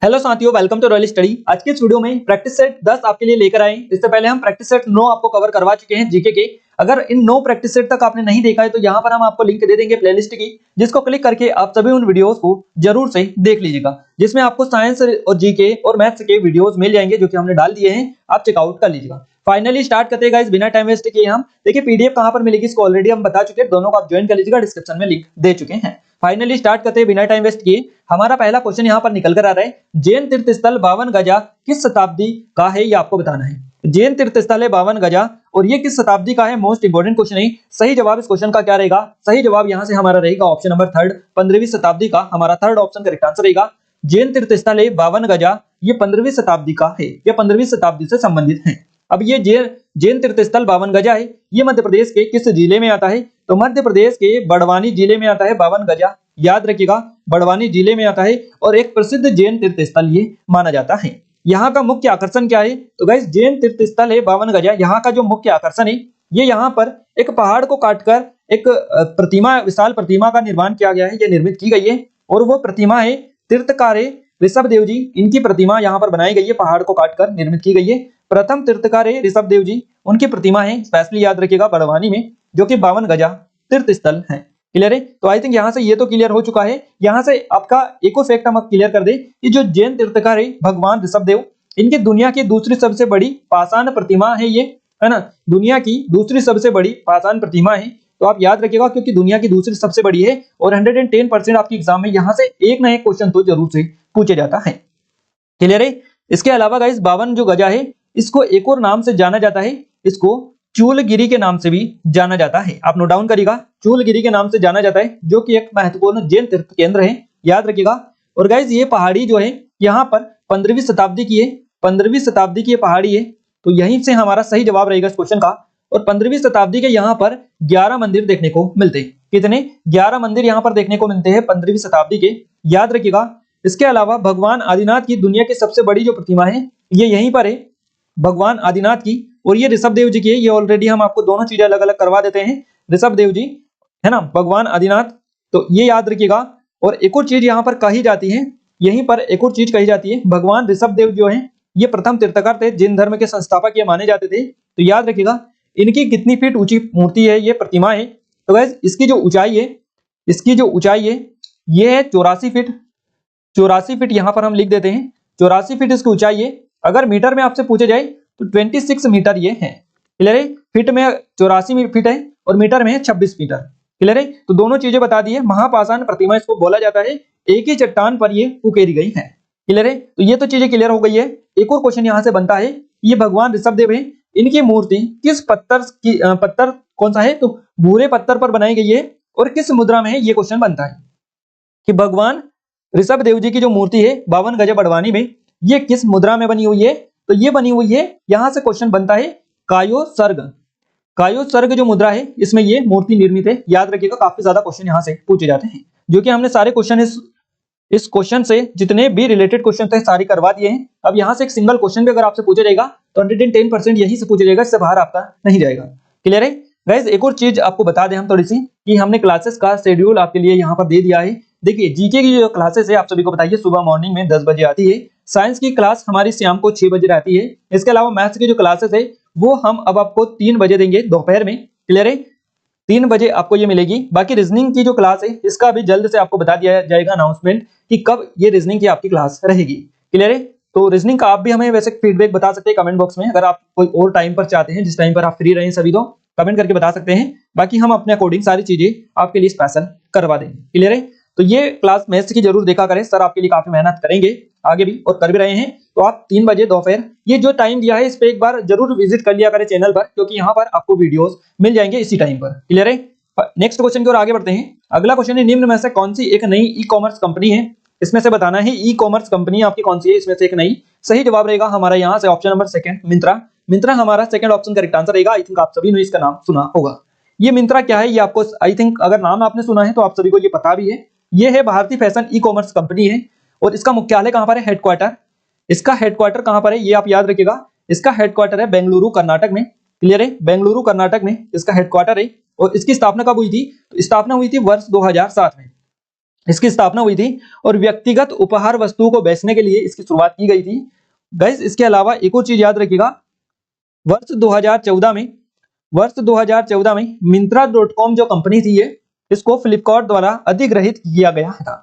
Hello साथियों, welcome to royal study. आज के इस वीडियो में प्रैक्टिस सेट 10 आपके लिए लेकर आए। इससे पहले हम प्रैक्टिस सेट 9 आपको कवर करवा चुके हैं जीके के। अगर इन 9 प्रैक्टिस सेट तक आपने नहीं देखा है तो यहाँ पर हम आपको लिंक दे देंगे प्लेलिस्ट की, जिसको क्लिक करके आप सभी उन वीडियोस को जरूर से देख लीजिएगा, जिसमें आपको साइंस और जीके और मैथ्स के वीडियोस मिल जाएंगे जो कि हमने डाल दिए हैं। आप चेकआउट कर लीजिएगा। फाइनली स्टार्ट करते हैं गाइस, बिना टाइम वेस्ट किए हम। देखिए पीडीएफ कहां पर मिलेगी इसको ऑलरेडी हम बता चुके हैं, दोनों को आप ज्वाइन कर लीजिएगा, डिस्क्रिप्शन में लिंक दे चुके हैं। फाइनली स्टार्ट करते हैं बिना टाइम वेस्ट किए। हमारा पहला क्वेश्चन यहाँ पर निकल कर आ रहा है, जैन तीर्थ स्थल 52 गजा किस शताब्दी का है, ये आपको बताना है। जैन तीर्थ स्थल है 52 गजा और ये किस शताब्दी का है, मोस्ट इंपोर्टेंट क्वेश्चन है। सही जवाब इस क्वेश्चन का क्या रहेगा? सही जवाब यहाँ से हमारा रहेगा ऑप्शन नंबर 3, 15वीं शताब्दी का हमारा थर्ड ऑप्शन करेक्ट आंसर रहेगा। जैन तीर्थ स्थल है 52 गजा, ये 15वीं शताब्दी का है, ये 15वीं शताब्दी से संबंधित है। अब ये जैन तीर्थ स्थल 52 गजा है, ये मध्य प्रदेश के किस जिले में आता है? तो मध्य प्रदेश के बड़वानी जिले में आता है 52 गजा। याद रखिएगा, बड़वानी जिले में आता है और एक प्रसिद्ध जैन तीर्थ स्थल ये माना जाता है। यहाँ का मुख्य आकर्षण क्या है? तो गाइस जैन तीर्थ स्थल है 52 गजा, यहाँ का जो मुख्य आकर्षण है ये यहाँ पर एक पहाड़ को काटकर एक प्रतिमा, विशाल प्रतिमा का निर्माण किया गया है, ये निर्मित की गई है। और वो प्रतिमा है तीर्थकार ऋषभ देव जी, इनकी प्रतिमा यहाँ पर बनाई गई है, पहाड़ को काटकर निर्मित की गई है। प्रथम तीर्थकार ऋषभ देव जी, उनकी प्रतिमा है, स्पेशली याद रखिएगा बड़वानी में, जो कि 52 गजा तीर्थ स्थल है। क्लियर है? तो आई थिंक यहाँ से ये तो क्लियर हो चुका है। यहाँ से आपका एक और फैक्ट हम क्लियर कर दे कि जो जैन तीर्थकार है भगवान ऋषभ देव, इनकी दुनिया की दूसरी सबसे बड़ी पाषाण प्रतिमा है ये, है ना, दुनिया की दूसरी सबसे बड़ी पाषाण प्रतिमा है। तो आप याद रखिएगा, क्योंकि दुनिया की दूसरी सबसे बड़ी है और 110% आपकी एग्जाम में यहाँ से एक ना एक क्वेश्चन तो जरूर से पूछे जाता है। क्लियर है? इसके अलावा गाइस 52 जो गजा है, इसको एक और नाम से जाना जाता है, इसको चूलगिरी के नाम से भी जाना जाता है। आप नोट डाउन करिएगा, चूलगिरी के नाम से जाना जाता है, जो कि एक महत्वपूर्ण जैन तीर्थ केंद्र है, याद रखिएगा। और गाइस ये पहाड़ी जो है यहाँ पर 15वीं शताब्दी की है, 15वीं शताब्दी की पहाड़ी है, तो यहीं से हमारा सही जवाब रहेगा इस क्वेश्चन का। और 15वीं शताब्दी के यहाँ पर 11 मंदिर देखने को मिलते हैं। कितने? 11 मंदिर यहाँ पर देखने को मिलते हैं 15वीं शताब्दी के, याद रखिएगा। इसके अलावा भगवान आदिनाथ की दुनिया की सबसे बड़ी जो प्रतिमा है ये यहीं पर है, भगवान आदिनाथ की, और ये ऋषभ देव जी की है। ये ऑलरेडी हम आपको दोनों चीजें अलग अलग करवा देते हैं, ऋषभ देव जी, है ना, भगवान आदिनाथ, तो ये याद रखिएगा। और एक और चीज यहाँ पर कही जाती है, यहीं पर एक और चीज कही जाती है, भगवान ऋषभ देव जो है ये प्रथम तीर्थकर थे, जैन धर्म के संस्थापक ये माने जाते थे। तो याद रखिएगा, इनकी कितनी फीट ऊंची मूर्ति है, ये प्रतिमा है? तो गाइस इसकी जो ऊंचाई है, इसकी जो ऊंचाई है ये है 84 फीट। 84 फीट यहाँ पर हम लिख देते हैं, 84 फीट इसकी ऊंचाई है। अगर मीटर में आपसे पूछे जाए तो 26 मीटर ये है। क्लियर है? फीट में 84 फीट है और मीटर में 26 मीटर। क्लियर है? तो दोनों चीजें बता दी है। महापाषाण प्रतिमा इसको बोला जाता है, एक ही चट्टान पर ये उकेरी गई है। क्लियर है? तो ये तो चीजें क्लियर हो गई है। एक और क्वेश्चन यहाँ से बनता है, ये भगवान ऋषभ देव है, इनकी मूर्ति किस पत्थर की, पत्थर कौन सा है? तो भूरे पत्थर पर बनाई गई है और किस मुद्रा में है, ये क्वेश्चन बनता है कि भगवान ऋषभ देव जी की जो मूर्ति है 52 गजा बड़वानी में, ये किस मुद्रा में बनी हुई है? तो ये बनी हुई है, यहां से क्वेश्चन बनता है कायोसर्ग। कायोसर्ग जो मुद्रा है इसमें ये मूर्ति निर्मित है। याद रखिएगा, काफी ज्यादा क्वेश्चन यहां से पूछे जाते हैं, जो कि हमने सारे क्वेश्चन इस क्वेश्चन से जितने भी रिलेटेड क्वेश्चन थे सारे करवा दिए हैं। अब यहाँ से एक सिंगल क्वेश्चन भी अगर आपसे पूछा जाएगा तो 110% यही से पूछा जाएगा, इससे बाहर आपका नहीं जाएगा। क्लियर है? गाइस एक और चीज आपको बता दें हम थोड़ी सी, कि हमने क्लासेस का शेड्यूल आपके लिए यहाँ पर दे दिया है। देखिए जीके की जो क्लासेस है आप सभी को बताइए, सुबह मॉर्निंग में 10 बजे आती है। साइंस की क्लास हमारी शाम को 6 बजे रहती है। इसके अलावा मैथ्स की जो क्लासेस है वो हम अब आपको 3 बजे देंगे दोपहर में। क्लियर है? 3 बजे आपको ये मिलेगी। बाकी रीजनिंग की जो क्लास है इसका भी जल्द से आपको बता दिया जाएगा अनाउंसमेंट कि कब ये रीजनिंग की आपकी क्लास रहेगी। क्लियर है? तो रीजनिंग का आप भी हमें वैसे फीडबैक बता सकते हैं कमेंट बॉक्स में, अगर आप कोई और टाइम पर चाहते हैं, जिस टाइम पर आप फ्री रहें सभी, तो कमेंट करके बता सकते हैं। बाकी हम अपने अकॉर्डिंग सारी चीजें आपके लिए स्पेशल करवा देंगे। क्लियर है? तो ये क्लास मैथ्स की जरूर देखा करें, सर आपके लिए काफी मेहनत करेंगे आगे भी और कर भी रहे हैं। तो आप 3 बजे दोपहर ये जो टाइम दिया है इस पे एक बार जरूर विजिट कर लिया करें चैनल पर, क्योंकि यहाँ पर आपको वीडियोस मिल जाएंगे इसी टाइम पर। क्लियर है? नेक्स्ट क्वेश्चन की ओर आगे बढ़ते हैं। अगला क्वेश्चन है, निम्न में से कौन सी एक नई ई कॉमर्स कंपनी है? इसमें से बताना है ई कॉमर्स कंपनी आपकी कौन सी है, इसमें से एक नई। सही जवाब रहेगा हमारा यहाँ से ऑप्शन नंबर 2 मिंत्रा। मिंत्रा हमारा सेकंड ऑप्शन करेक्ट आंसर रहेगा। आई थिंक आप सभी ने इसका नाम सुना होगा। ये मिंत्रा क्या है ये आपको आई थिंक अगर नाम आपने सुना है तो आप सभी को ये पता भी है। ये है भारतीय फैशन ई कॉमर्स कंपनी है और इसका मुख्यालय कहां पर है? हेडक्वार्टर। इसका हेडक्वार्टर कहां पर है ये आप याद रखिएगा, इसका हेडक्वार्टर है बेंगलुरु कर्नाटक में। क्लियर है? बेंगलुरु कर्नाटक में इसका हेडक्वार्टर है। और इसकी स्थापना कब हुई थी? तो स्थापना हुई थी वर्ष 2007 में। इसकी स्थापना हुई थी और व्यक्तिगत उपहार वस्तुओं को बेचने के लिए इसकी शुरुआत की गई थी। गाइस इसके अलावा एक और चीज याद रखिएगा, वर्ष 2014 में Myntra.com जो कंपनी थी ये, इसको फ्लिपकार्ट द्वारा अधिग्रहित किया गया था।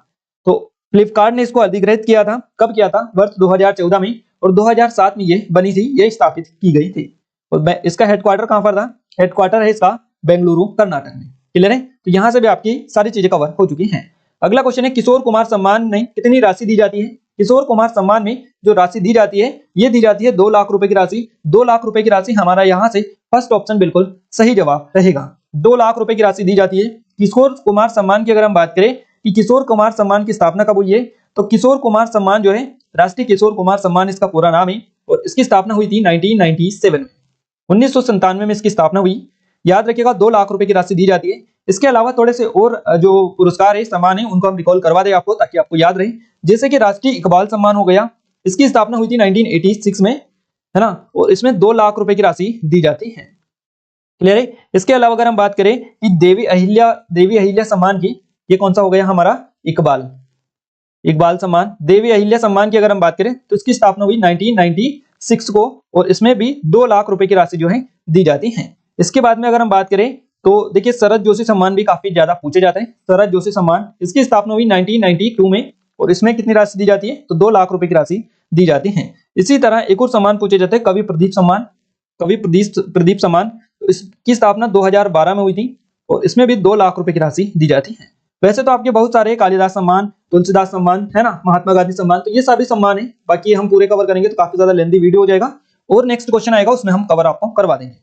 तो फ्लिपकार्ट ने इसको अधिग्रहित किया था, कब किया था? वर्ष 2014 में, और 2007 में ये बनी थी, ये स्थापित की गई थी। और इसका हेडक्वार्टर कहां पर था? हेडक्वार्टर है इसका बेंगलुरु कर्नाटक में। क्लियर है? तो यहां से भी आपकी सारी चीजें कवर हो चुकी हैं। अगला क्वेश्चन है, किशोर कुमार सम्मान में कितनी राशि दी जाती है? किशोर कुमार सम्मान में जो राशि दी जाती है, ये दी जाती है 2 लाख रुपए की राशि। 2 लाख रुपए की राशि हमारा यहाँ से फर्स्ट ऑप्शन बिल्कुल सही जवाब रहेगा। 2 लाख रुपए की राशि दी जाती है किशोर कुमार सम्मान की। अगर हम बात करें कि किशोर कुमार सम्मान की स्थापना कब हुई है, तो किशोर कुमार सम्मान जो है, राष्ट्रीय किशोर कुमार सम्मान इसका पूरा नाम है, और इसकी स्थापना हुई थी 1997 में। 1997 में इसकी स्थापना हुई। याद रखिएगा 2 लाख रुपए की राशि दी जाती है। इसके अलावा थोड़े से और जो पुरस्कार है, सम्मान है, उनको हम रिकॉल करवा दें आपको, ताकि आपको याद रहे। जैसे कि राष्ट्रीय इकबाल सम्मान हो गया, इसकी स्थापना हुई थी 1986 में, है ना, और इसमें 2 लाख रुपए की राशि दी जाती है। क्लियर है? इसके अलावा अगर हम बात करें कि देवी अहिल्या सम्मान की, ये कौन सा हो गया हमारा? इकबाल सम्मान। देवी अहिल्या सम्मान की अगर हम बात करें तो इसकी स्थापना हुई 1996 को, और इसमें भी 2 लाख रुपए की राशि जो है दी जाती है। इसके बाद में अगर हम बात करें तो देखिए शरद जोशी सम्मान भी काफी ज्यादा पूछे जाते हैं। शरद जोशी सम्मान, इसकी स्थापना हुई 1992 में, और इसमें कितनी राशि दी जाती है? तो 2 लाख रुपए की राशि दी जाती है। इसी तरह एक और सम्मान पूछे जाते हैं, कवि प्रदीप सम्मान। तो इसकी स्थापना 2012 में हुई थी, और इसमें भी 2 लाख रुपए की राशि दी जाती है। वैसे तो आपके बहुत सारे कालिदास सम्मान, तुलसीदास सम्मान, है ना, महात्मा गांधी सम्मान, तो ये सभी सम्मान है। बाकी हम पूरे कवर करेंगे तो काफी ज्यादा लेंथी वीडियो हो जाएगा, और नेक्स्ट क्वेश्चन आएगा उसमें हम कवर आपको करवा देंगे।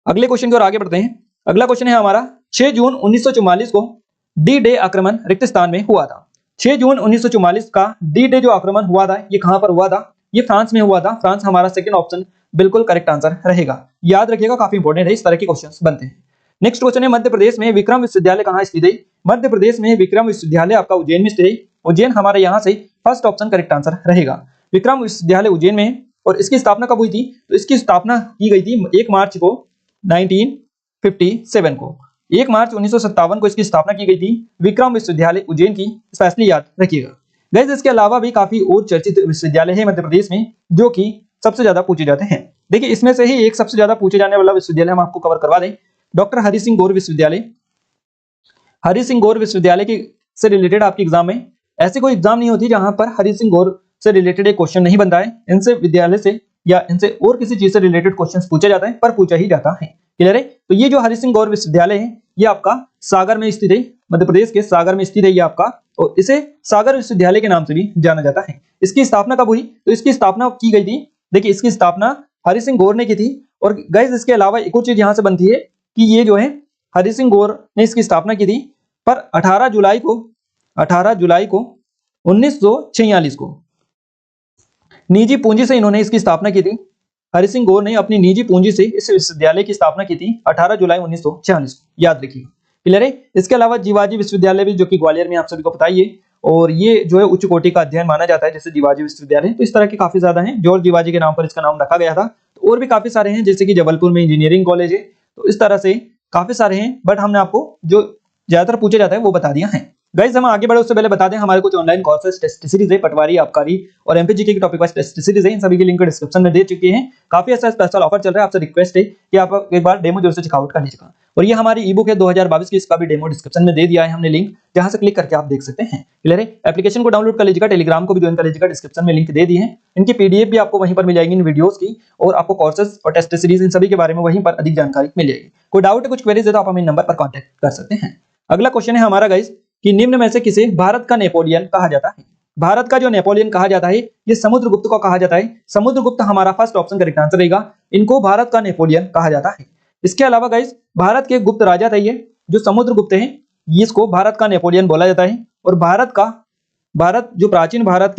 अगले क्वेश्चन की ओर आगे बढ़ते हैं। अगला क्वेश्चन है हमारा, 6 जून 1944 को डी डे आक्रमण रिक्त स्थान में हुआ था। 6 जून 1944 का डी डे जो आक्रमण हुआ था, ये कहां पर हुआ था? ये फ्रांस में हुआ था। फ्रांस हमारा सेकंड ऑप्शन बिल्कुल करेक्ट आंसर रहेगा। याद रखिएगा, काफी इंपॉर्टेंट है, इस तरह के क्वेश्चंस बनते हैं। नेक्स्ट क्वेश्चन है, मध्य प्रदेश में विक्रम विश्वविद्यालय कहां स्थित है? मध्य प्रदेश में विक्रम विश्वविद्यालय आपका उज्जैन में स्थित है। उज्जैन हमारे यहाँ से फर्स्ट ऑप्शन करेक्ट आंसर रहेगा। विक्रम विश्वविद्यालय उज्जैन में, और इसकी स्थापना कब हुई थी? तो इसकी स्थापना की गई थी 1 मार्च को 1957 को। 1 मार्च 1957 को इसकी स्थापना की गई थी विक्रम विश्वविद्यालय उज्जैन की, स्पेशली याद रखिएगा। गाइस इसके अलावा भी काफी और चर्चित विश्वविद्यालय है मध्य प्रदेश में, जो कि सबसे ज्यादा पूछे जाते हैं। देखिए इसमें से ही एक सबसे ज्यादा पूछे जाने वाला विश्वविद्यालय हम आपको कवर करवा दें, डॉक्टर हरि सिंह गौर विश्वविद्यालय। हरि सिंह गौर विश्वविद्यालय की से रिलेटेड आपकी एग्जाम में ऐसी कोई एग्जाम नहीं होती जहां पर हरि सिंह गौर से रिलेटेड एक क्वेश्चन नहीं बनता है। इनसे विद्यालय से या इनसे और किसी चीज से रिलेटेड क्वेश्चंस पूछे जाते हैं, पर पूछा ही जाता है। क्लियर है? तो ये जो हरि सिंह गौर विश्वविद्यालय है, ये आपका सागर में स्थित है, मध्य प्रदेश के सागर में स्थित है ये आपका, और इसे सागर विश्वविद्यालय के नाम से भी जाना जाता है। इसकी स्थापना कब हुई? तो इसकी स्थापना की गई थी, देखिए इसकी स्थापना हरि सिंह गौर ने की थी। और गाइस इसके अलावा एक और चीज यहां से बनती है कि ये जो है हरि सिंह गौर ने इसकी स्थापना की थी, पर 18 जुलाई को 1946 को निजी पूंजी से इन्होंने इसकी स्थापना की थी। हरि सिंह गौर ने अपनी निजी पूंजी से इस विश्वविद्यालय की स्थापना की थी 18 जुलाई 1946 को, याद रखिए। क्लियर है? इसके अलावा जीवाजी विश्वविद्यालय भी, जो कि ग्वालियर में आप सभी को पता ही है, और ये जो है उच्च कोटि का अध्ययन माना जाता है, जैसे जीवाजी विश्वविद्यालय। तो इस तरह के काफी ज्यादा हैं, जॉर्ज जीवाजी के नाम पर इसका नाम रखा गया था। तो और भी काफी सारे हैं, जैसे कि जबलपुर में इंजीनियरिंग कॉलेज है। तो इस तरह से काफी सारे हैं, बट हमने आपको जो ज्यादातर पूछे जाता है वो बता दिया है। गाइस हम आगे बढ़े उससे पहले बता दें, हमारे कुछ ऑनलाइन कोर्सेज, टेस्ट सीरीज है, पटवारी, आबकारी और एमपीजीके के टॉपिक वाइज टेस्ट सीरीज है। इन सभी की लिंक डिस्क्रिप्शन में दे चुके हैं। काफी अच्छा स्पेशल ऑफर चल रहा है, आपसे रिक्वेस्ट है कि आप एक बार डेमो जरूर से चेकआउट कर लीजिएगा। और ये हमारी ई बुक है 2022 की, इसका भी डेमो डिस्क्रिप्शन में दे दिया है हमने लिंक, जहां से क्लिक करके आप देख सकते हैं। क्लियर है? एप्लीकेशन को डाउनलोड कर लीजिएगा, टेलीग्राम को भी ज्वाइन कर लीजिएगा, डिस्क्रिप्शन में लिंक दे दी है। इनकी पीडीएफ भी आपको वहीं पर मिल जाएगी इन वीडियोस की, और आपको कोर्सेज और टेस्ट सीरीज इन सभी के बारे में वहीं पर अधिक जानकारी मिल जाएगी। कोई डाउट है, कुछ क्वेरीज है तो आप हमें नंबर पर कॉन्टैक्ट कर सकते हैं। अगला क्वेश्चन है हमारा गाइस कि निम्न में से किसे भारत का नेपोलियन कहा जाता है? भारत का जो नेपोलियन कहा जाता है, ये समुद्रगुप्त को कहा जाता है। समुद्रगुप्त हमारा फर्स्ट ऑप्शन करेक्ट आंसर रहेगा। इनको भारत का नेपोलियन कहा जाता है। इसके अलावा गाइस भारत के गुप्त राजा थे ये, जो समुद्रगुप्त हैं, इसको भारत का नेपोलियन बोला जाता है। और भारत जो प्राचीन भारत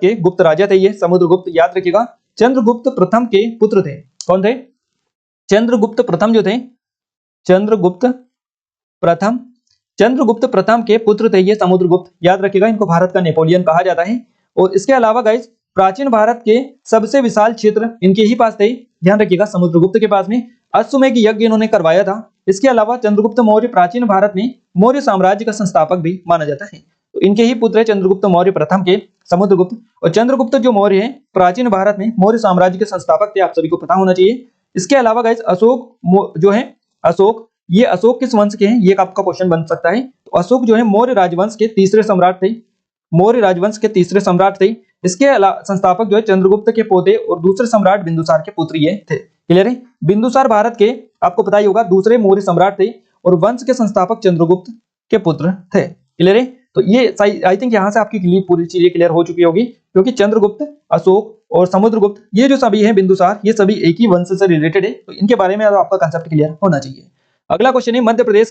के गुप्त राजा थे ये समुद्रगुप्त, याद रखिएगा। चंद्रगुप्त प्रथम के पुत्र थे। कौन थे? चंद्रगुप्त प्रथम जो थे, चंद्रगुप्त प्रथम के पुत्र थे ये समुद्रगुप्त, याद रखिएगा। इनको भारत का नेपोलियन कहा जाता है। और इसके अलावा गाइस प्राचीन भारत के सबसे विशाल क्षेत्र इनके ही पास थे, ध्यान रखिएगा, समुद्रगुप्त के पास में। अश्वमेध यज्ञ इन्होंने करवाया था। इसके अलावा चंद्रगुप्त मौर्य प्राचीन भारत में मौर्य साम्राज्य का संस्थापक भी माना जाता है। तो इनके ही पुत्र है चंद्रगुप्त मौर्य प्रथम के समुद्रगुप्त, और चंद्रगुप्त जो मौर्य है प्राचीन भारत में मौर्य साम्राज्य के संस्थापक थे, आप सभी को पता होना चाहिए। इसके अलावा गाइस अशोक जो है अशोक, ये अशोक किस वंश के हैं, ये आपका क्वेश्चन बन सकता है। तो अशोक जो है मौर्य राजवंश के तीसरे सम्राट थे, मौर्य राजवंश के तीसरे सम्राट थे। इसके अलावा संस्थापक जो है चंद्रगुप्त के पोते और दूसरे सम्राट बिंदुसार के पुत्र ये थे। क्लियर है? बिंदुसार भारत के आपको पता ही होगा दूसरे मौर्य सम्राट थे और वंश के संस्थापक चंद्रगुप्त के पुत्र थे। क्लियर है? तो ये आई थिंक यहाँ से आपकी पूरी चीजें क्लियर हो चुकी होगी, क्योंकि चंद्रगुप्त, अशोक और समुद्रगुप्त ये जो सभी हैं बिंदुसार, ये सभी एक ही वंश से रिलेटेड है। तो इनके बारे में आपका कंसेप्ट क्लियर होना चाहिए। अगला क्वेश्चन है मध्य प्रदेश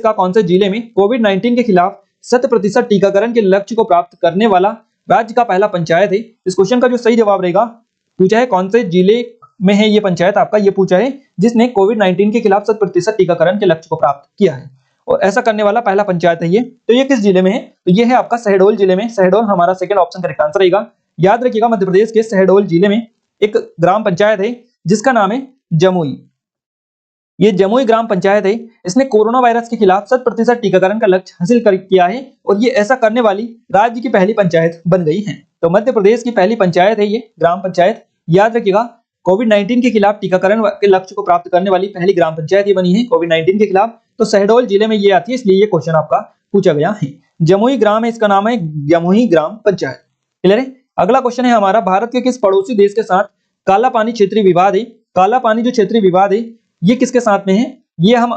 का कौन से जिले में कोविड-19 के खिलाफ 100% टीकाकरण के लक्ष्य को प्राप्त करने वाला राज्य का पहला पंचायत है। इस क्वेश्चन का जो सही जवाब रहेगा, पूछा है कौन से जिले में है ये पंचायत आपका, ये पूछा है जिसने कोविड-19 के खिलाफ 100% टीकाकरण के लक्ष्य को प्राप्त किया है, और ऐसा करने वाला पहला पंचायत है ये। तो ये किस जिले में है? तो ये है आपका शहडोल जिले में। शहडोल हमारा सेकंड ऑप्शन करेक्ट आंसर रहेगा। याद रखिएगा मध्य प्रदेश के शहडोल जिले में एक ग्राम पंचायत है जिसका नाम है जमुई। ये जमुई ग्राम पंचायत है, इसने कोरोना वायरस के खिलाफ 100% टीकाकरण का लक्ष्य हासिल किया है, और ये ऐसा करने वाली राज्य की पहली पंचायत बन गई है। तो मध्य प्रदेश की पहली पंचायत है ये ग्राम पंचायत। याद रखिएगा कोविड-19 के खिलाफ टीकाकरण के लक्ष्य को प्राप्त करने वाली पहली ग्राम पंचायत ये बनी है कोविड-19 के खिलाफ। तो शहडोल जिले में ये आती है, इसलिए ये क्वेश्चन आपका पूछा गया है। जमुई ग्राम है, इसका नाम है जमुई ग्राम पंचायत। क्लियर है? अगला क्वेश्चन है हमारा, भारत के किस पड़ोसी देश के साथ काला पानी क्षेत्रीय विवाद है? काला पानी जो क्षेत्रीय विवाद है ये किसके साथ में है, ये हम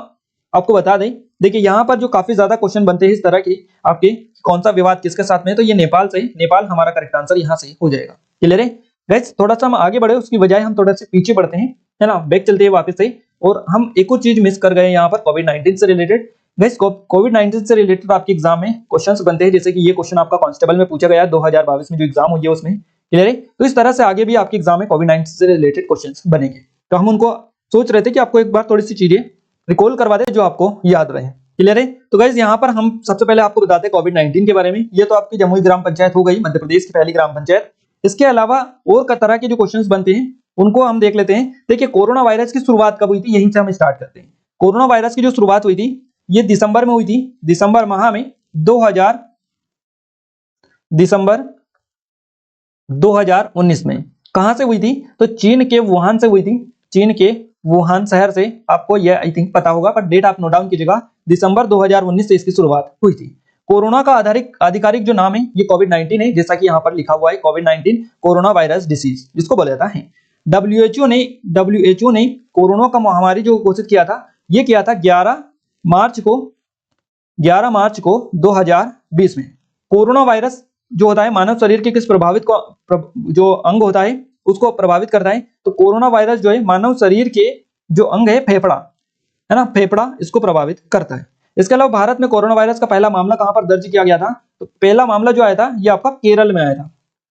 आपको बता दें। देखिए यहाँ पर जो काफी ज्यादा क्वेश्चन बनते हैं इस तरह के आपके, कौन सा विवाद किसके साथ में है, तो ये नेपाल से, नेपाल हमारा करेक्ट आंसर यहाँ से हो जाएगा। क्लियर है गाइस? थोड़ा सा हम आगे बढ़े उसकी बजाय हम थोड़ा सा पीछे बढ़ते हैं, है ना, बैक चलते हैं वापस से, और हम एक और चीज मिस कर गए यहाँ पर कोविड-19 से रिलेटेड। गाइस कोविड-19 से रिलेटेड आपके एग्जाम में क्वेश्चंस बनते हैं, जैसे कि ये क्वेश्चन आपका कांस्टेबल में पूछा गया 2022 में जो एग्जाम हुई है उसमें। क्लियर है? तो इस तरह से आगे भी आपके एग्जाम में कोविड-19 से रिलेटेड क्वेश्चंस बनेंगे, तो हम उनको सोच रहे थे कि आपको एक बार थोड़ी सी चीजें रिकॉल करवा दे जो आपको याद रहे। क्लियर है? तो गाइस यहाँ पर हम सबसे पहले आपको बताते हैं कोविड-19 के बारे में। ये तो आपकी जमुई ग्राम पंचायत हो गई, मध्य प्रदेश की पहली ग्राम पंचायत। इसके अलावा और तरह के जो क्वेश्चंस बनते हैं उनको हम देख लेते हैं। देखिए कोरोना वायरस की शुरुआत कब हुई थी, यहीं से हम स्टार्ट करते हैं। कोरोना वायरस की जो शुरुआत हुई थी ये दिसंबर में हुई थी, दिसंबर माह में 2019 में। कहां से हुई थी? तो चीन के वुहान से हुई थी, चीन के वुहान शहर से। आपको यह आई थिंक पता होगा, पर डेट आप नोट डाउन कीजिएगा, दिसंबर 2019 से इसकी शुरुआत हुई थी। कोरोना का आधिकारिक जो नाम है ये कोविड-19 है, जैसा कि यहाँ पर लिखा हुआ है कोविड-19 कोरोना वायरस डिसीज जिसको बोला जाता है। WHO ने कोरोना का महामारी जो घोषित किया था ये किया था 11 मार्च को 2020 में। कोरोना वायरस जो होता है मानव शरीर के किस प्रभावित को जो अंग होता है उसको प्रभावित करता है। तो कोरोना वायरस जो है मानव शरीर के जो अंग है फेफड़ा, है ना, फेफड़ा इसको प्रभावित करता है। इसके अलावा भारत में कोरोना वायरस का पहला मामला कहां पर दर्ज किया गया था? तो पहला मामला जो आया था ये आपका केरल में आया था,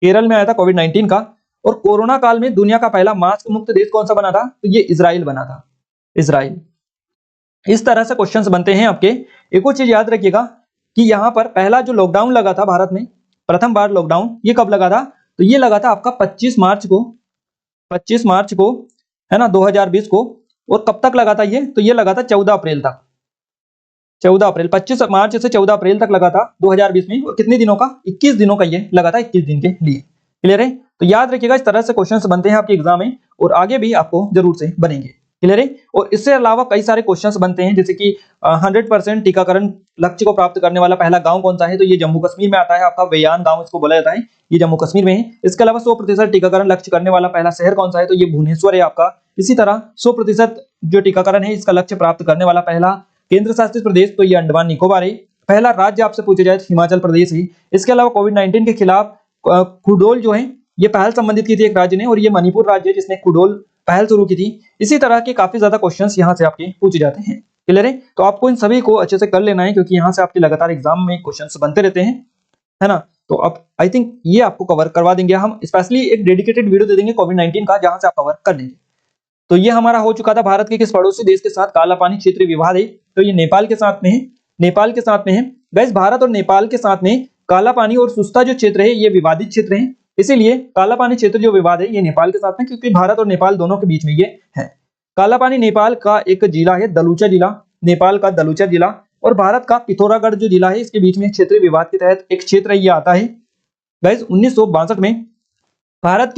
केरल में आया था कोविड-19 का। और कोरोना काल में दुनिया का पहला मास्क मुक्त देश कौन सा बना था? तो ये इजराइल बना था, इजराइल। इस तरह से क्वेश्चंस बनते हैं आपके। एक और चीज याद रखिएगा कि यहाँ पर पहला जो लॉकडाउन लगा था भारत में, प्रथम बार लॉकडाउन ये कब लगा था? तो ये लगा था आपका 25 मार्च को, है ना, 2020 को। और कब तक लगा था ये? तो ये लगा था 14 अप्रैल तक, 14 अप्रैल, 25 मार्च से 14 अप्रैल तक लगा था 2020 में। और कितने दिनों का? 21 दिनों का ये लगा था, 21 दिन के लिए। क्लियर है? तो याद रखिएगा इस तरह से क्वेश्चंस बनते हैं आपके एग्जाम में, और आगे भी आपको जरूर से बनेंगे। क्लियर है? और इससे अलावा कई सारे क्वेश्चंस बनते हैं, जैसे कि 100% टीकाकरण लक्ष्य को प्राप्त करने वाला पहला गांव कौन सा है? तो ये जम्मू कश्मीर में आता है, आपका वेयान गांव इसको बोला जाता है, ये जम्मू कश्मीर में है। इसके अलावा 100% टीकाकरण लक्ष्य करने वाला पहला शहर कौन सा है? तो ये भुवनेश्वर है आपका। इसी तरह 100% जो टीकाकरण है इसका लक्ष्य प्राप्त करने वाला पहला केंद्र शासित प्रदेश तो ये अंडमान निकोबार है। पहला राज्य आपसे पूछा जाए तो हिमाचल प्रदेश है। इसके अलावा कोविड-19 के खिलाफ खुडोल जो है ये पहल संबंधित की थी एक राज्य ने, और ये मणिपुर राज्य है जिसने खुडोल पहल शुरू की थी। इसी तरह के काफी ज्यादा क्वेश्चंस यहाँ से आपके पूछे जाते हैं। क्लियर है? तो आपको इन सभी को अच्छे से कर लेना है, क्योंकि यहाँ से आपके लगातार एग्जाम में क्वेश्चंस बनते रहते हैं, है ना। तो अब आई थिंक ये आपको कवर करवा देंगे हम, स्पेशली एक डेडिकेटेड वीडियो दे देंगे कोविड-19 का, जहां से आप कवर कर लेंगे। तो ये हमारा हो चुका था भारत के किस पड़ोसी देश के साथ काला पानी क्षेत्रीय विवाद है? तो ये नेपाल के साथ में है, नेपाल के साथ में है। गाइस भारत और नेपाल के साथ में काला पानी और सुस्ता जो क्षेत्र है ये विवादित क्षेत्र है, इसीलिए काला पानी क्षेत्र जो विवाद है ये नेपाल के साथ में, क्योंकि भारत और नेपाल दोनों के बीच में ये है। काला पानी नेपाल का एक जिला है, दलूचा जिला, नेपाल का दलूचा जिला, और भारत का पिथौरागढ़ जो जिला है इसके बीच में क्षेत्रीय विवाद के तहत एक क्षेत्र ये आता है। गाइस 1962 में भारत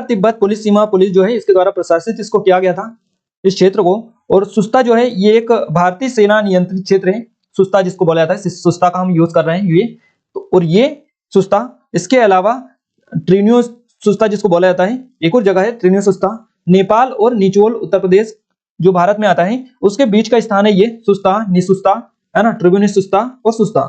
तिब्बत पुलिस सीमा पुलिस जो है इसके द्वारा प्रशासित इसको किया गया था इस क्षेत्र को। और सुस्ता जो है ये एक भारतीय सेना नियंत्रित क्षेत्र है, सुस्ता जिसको बोला जाता है, सुस्ता का हम यूज कर रहे हैं ये तो। और ये सुस्ता, इसके अलावा ट्रिनियो सुस्ता जिसको बोला जाता है, एक और जगह है ट्रिनियो सुस्ता, नेपाल और निचोल उत्तर प्रदेश जो भारत में आता है उसके बीच का स्थान है ये सुस्ता, निसुस्ता है ना, ट्रिब्यूनिस सुस्ता और सुस्ता।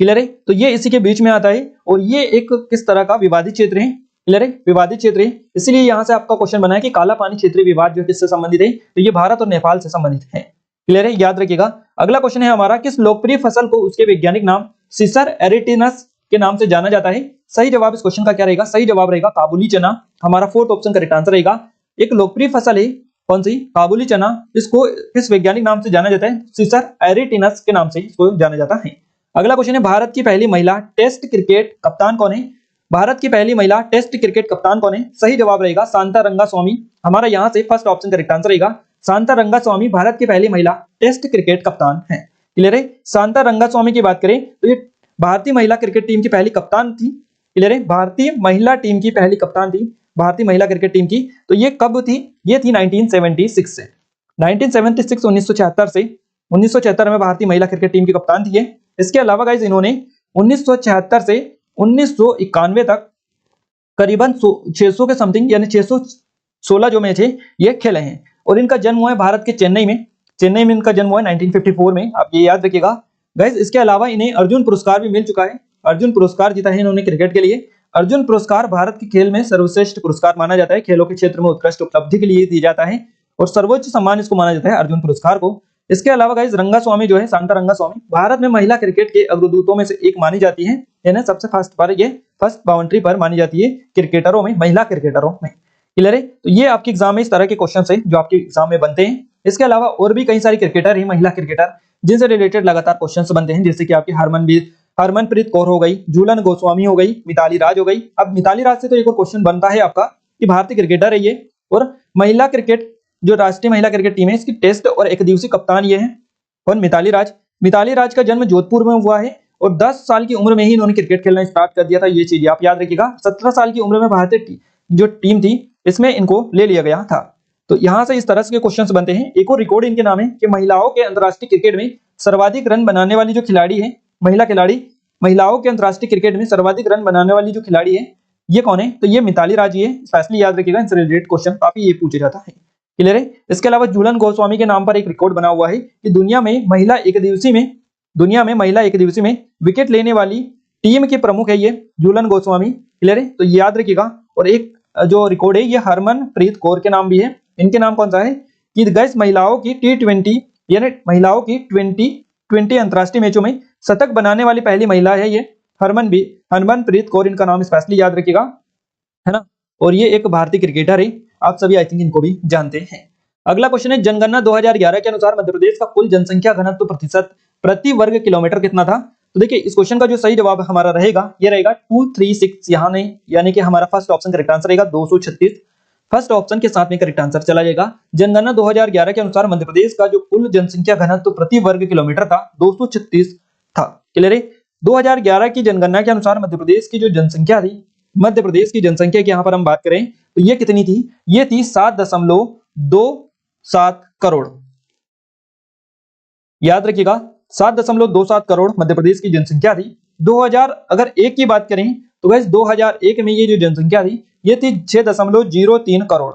क्लियर है, तो ये इसी के बीच में आता है और ये एक किस तरह का विवादित क्षेत्र है, क्लियर है, विवादित क्षेत्र है। इसलिए यहां से आपका क्वेश्चन बना है कि काला पानी क्षेत्रीय विवाद जो किससे संबंधित है, तो ये भारत और नेपाल से संबंधित है। क्लियर है, याद रखिएगा। अगला क्वेश्चन है हमारा, किस लोकप्रिय फसल को उसके वैज्ञानिक नाम सिसर एरिटिनस के नाम से जाना जाता है? सही जवाब इस क्वेश्चन का क्या रहेगा? सही जवाब रहेगा काबुली चना। हमारा फोर्थ ऑप्शन करेक्ट आंसर रहेगा। एक लोकप्रिय फसल है कौन सी? काबुली चना। इसको किस वैज्ञानिक नाम से जाना जाता है? सिसर एरिटिनस के नाम से इसको जाना जाता है। अगला क्वेश्चन है, भारत की पहली महिला टेस्ट क्रिकेट कप्तान कौन है? भारत की पहली महिला टेस्ट क्रिकेट कप्तान कौन है? सही जवाब रहेगा शांता रंगास्वामी। हमारा यहां से फर्स्ट ऑप्शन करेक्ट आंसर रहेगा। शांता रंगास्वामी भारत की पहली महिला टेस्ट क्रिकेट कप्तान है। क्लियर है, शांता रंगास्वामी की बात करें तो ये भारतीय महिला क्रिकेट टीम की पहली कप्तान थी। क्लियर है, भारतीय महिला टीम की पहली कप्तान थी, भारतीय महिला क्रिकेट टीम की। तो ये कब थी? ये थी 1976 से, 1976 1976 से 1976 में भारतीय महिला क्रिकेट टीम की कप्तान थी ये। इसके अलावा गाइस इन्होंने 1976 से 1991 तक करीबन 600 के समथिंग यानी 616 जो मैच है ये खेले हैं। और इनका जन्म हुआ है भारत के चेन्नई में इनका जन्म हुआ है 1954 में, आप ये याद रखिएगा गाइस। इसके अलावा इन्हें अर्जुन पुरस्कार भी मिल चुका है, अर्जुन पुरस्कार जीता है इन्होंने क्रिकेट के लिए। अर्जुन पुरस्कार भारत के खेल में सर्वश्रेष्ठ पुरस्कार माना जाता है, खेलों के क्षेत्र में उत्कृष्ट उपलब्धि के लिए दिया जाता है और सर्वोच्च सम्मान इसको माना जाता है अर्जुन पुरस्कार को। इसके अलावा गाइस रंगास्वामी जो है, शांता रंगास्वामी भारत में महिला क्रिकेट के अग्रदूतों में से एक मानी जाती है, यानी सबसे फर्स्ट बाउंड्री पर मानी जाती है क्रिकेटरों में, महिला क्रिकेटरों में। क्लियर है, तो ये आपके एग्जाम में इस तरह के क्वेश्चन है जो आपके एग्जाम में बनते हैं। इसके अलावा और भी कई सारी क्रिकेटर है, महिला क्रिकेटर, जिनसे रिलेटेड लगातार क्वेश्चन बनते हैं, जैसे कि आपकी हरमनप्रीत कौर हो गई, झूलन गोस्वामी हो गई, मिताली राज हो गई। अब मिताली राज से तो एक और क्वेश्चन बनता है आपका कि भारतीय क्रिकेटर है ये, और महिला क्रिकेट जो राष्ट्रीय महिला क्रिकेट टीम है इसकी टेस्ट और एक दिवसीय कप्तान ये है कौन? मिताली राज। मिताली राज का जन्म जोधपुर में हुआ है और 10 साल की उम्र में ही इन्होंने क्रिकेट खेलना स्टार्ट कर दिया था, ये चीज आप याद रखिएगा। 17 साल की उम्र में भारतीय जो टीम थी इसमें इनको ले लिया गया था। तो यहां से इस तरह के क्वेश्चंस बनते हैं। एक और रिकॉर्ड इनके नाम है कि महिलाओं के अंतरराष्ट्रीय क्रिकेट में सर्वाधिक रन बनाने वाली जो खिलाड़ी है, महिला खिलाड़ी, महिलाओं के अंतरराष्ट्रीय क्रिकेट में सर्वाधिक रन बनाने वाली जो खिलाड़ी है ये कौन है? तो ये मिताली राज है, स्पेशली याद रखिएगा, इनसे रिलेटेड क्वेश्चन काफी ये पूछा जाता है। क्लियर है, इसके अलावा झूलन गोस्वामी के नाम पर एक रिकॉर्ड बना हुआ है कि दुनिया में महिला एक दिवसीय में विकेट लेने वाली टीम के प्रमुख है ये झूलन गोस्वामी। क्लियर है, तो याद रखिएगा। और एक जो रिकॉर्ड है ये हरमनप्रीत कौर के नाम भी है। इनके नाम कौन सा है कि गाइस महिलाओं की T20 यानी महिलाओं की 20 अंतरराष्ट्रीय मैचों में शतक बनाने वाली पहली महिला है ये हरमनप्रीत कौर, इनका नाम स्पेशली याद रखिएगा, है ना। और ये एक भारतीय क्रिकेटर है, आप सभी आई थिंक इनको भी जानते हैं। अगला क्वेश्चन है, जनगणना 2011 के अनुसार मध्य प्रदेश का कुल जनसंख्या घनत्व प्रतिशत प्रति वर्ग किलोमीटर कितना था? तो देखिए इस क्वेश्चन का जो सही जवाब हमारा रहेगा ये रहेगा 236, यहाँ नहीं, यानी कि हमारा फर्स्ट ऑप्शन करेक्ट आंसर रहेगा 236। फर्स्ट ऑप्शन के साथ में करेक्ट आंसर चला जाएगा। जनगणना 2011 के अनुसार मध्य प्रदेश का जो कुल जनसंख्या घनत्व प्रति वर्ग किलोमीटर था 236 था। क्लियर है, 2011 की जनगणना के अनुसार मध्य प्रदेश की जो जनसंख्या थी, मध्य प्रदेश की जनसंख्या की यहाँ पर हम बात करें तो ये कितनी थी? ये थी 7.27 करोड़। याद रखिएगा 7.27 करोड़ मध्य प्रदेश की जनसंख्या थी। 2001 की बात करें तो गाइस 2001 में ये जो जनसंख्या थी ये थी 6.03 करोड़।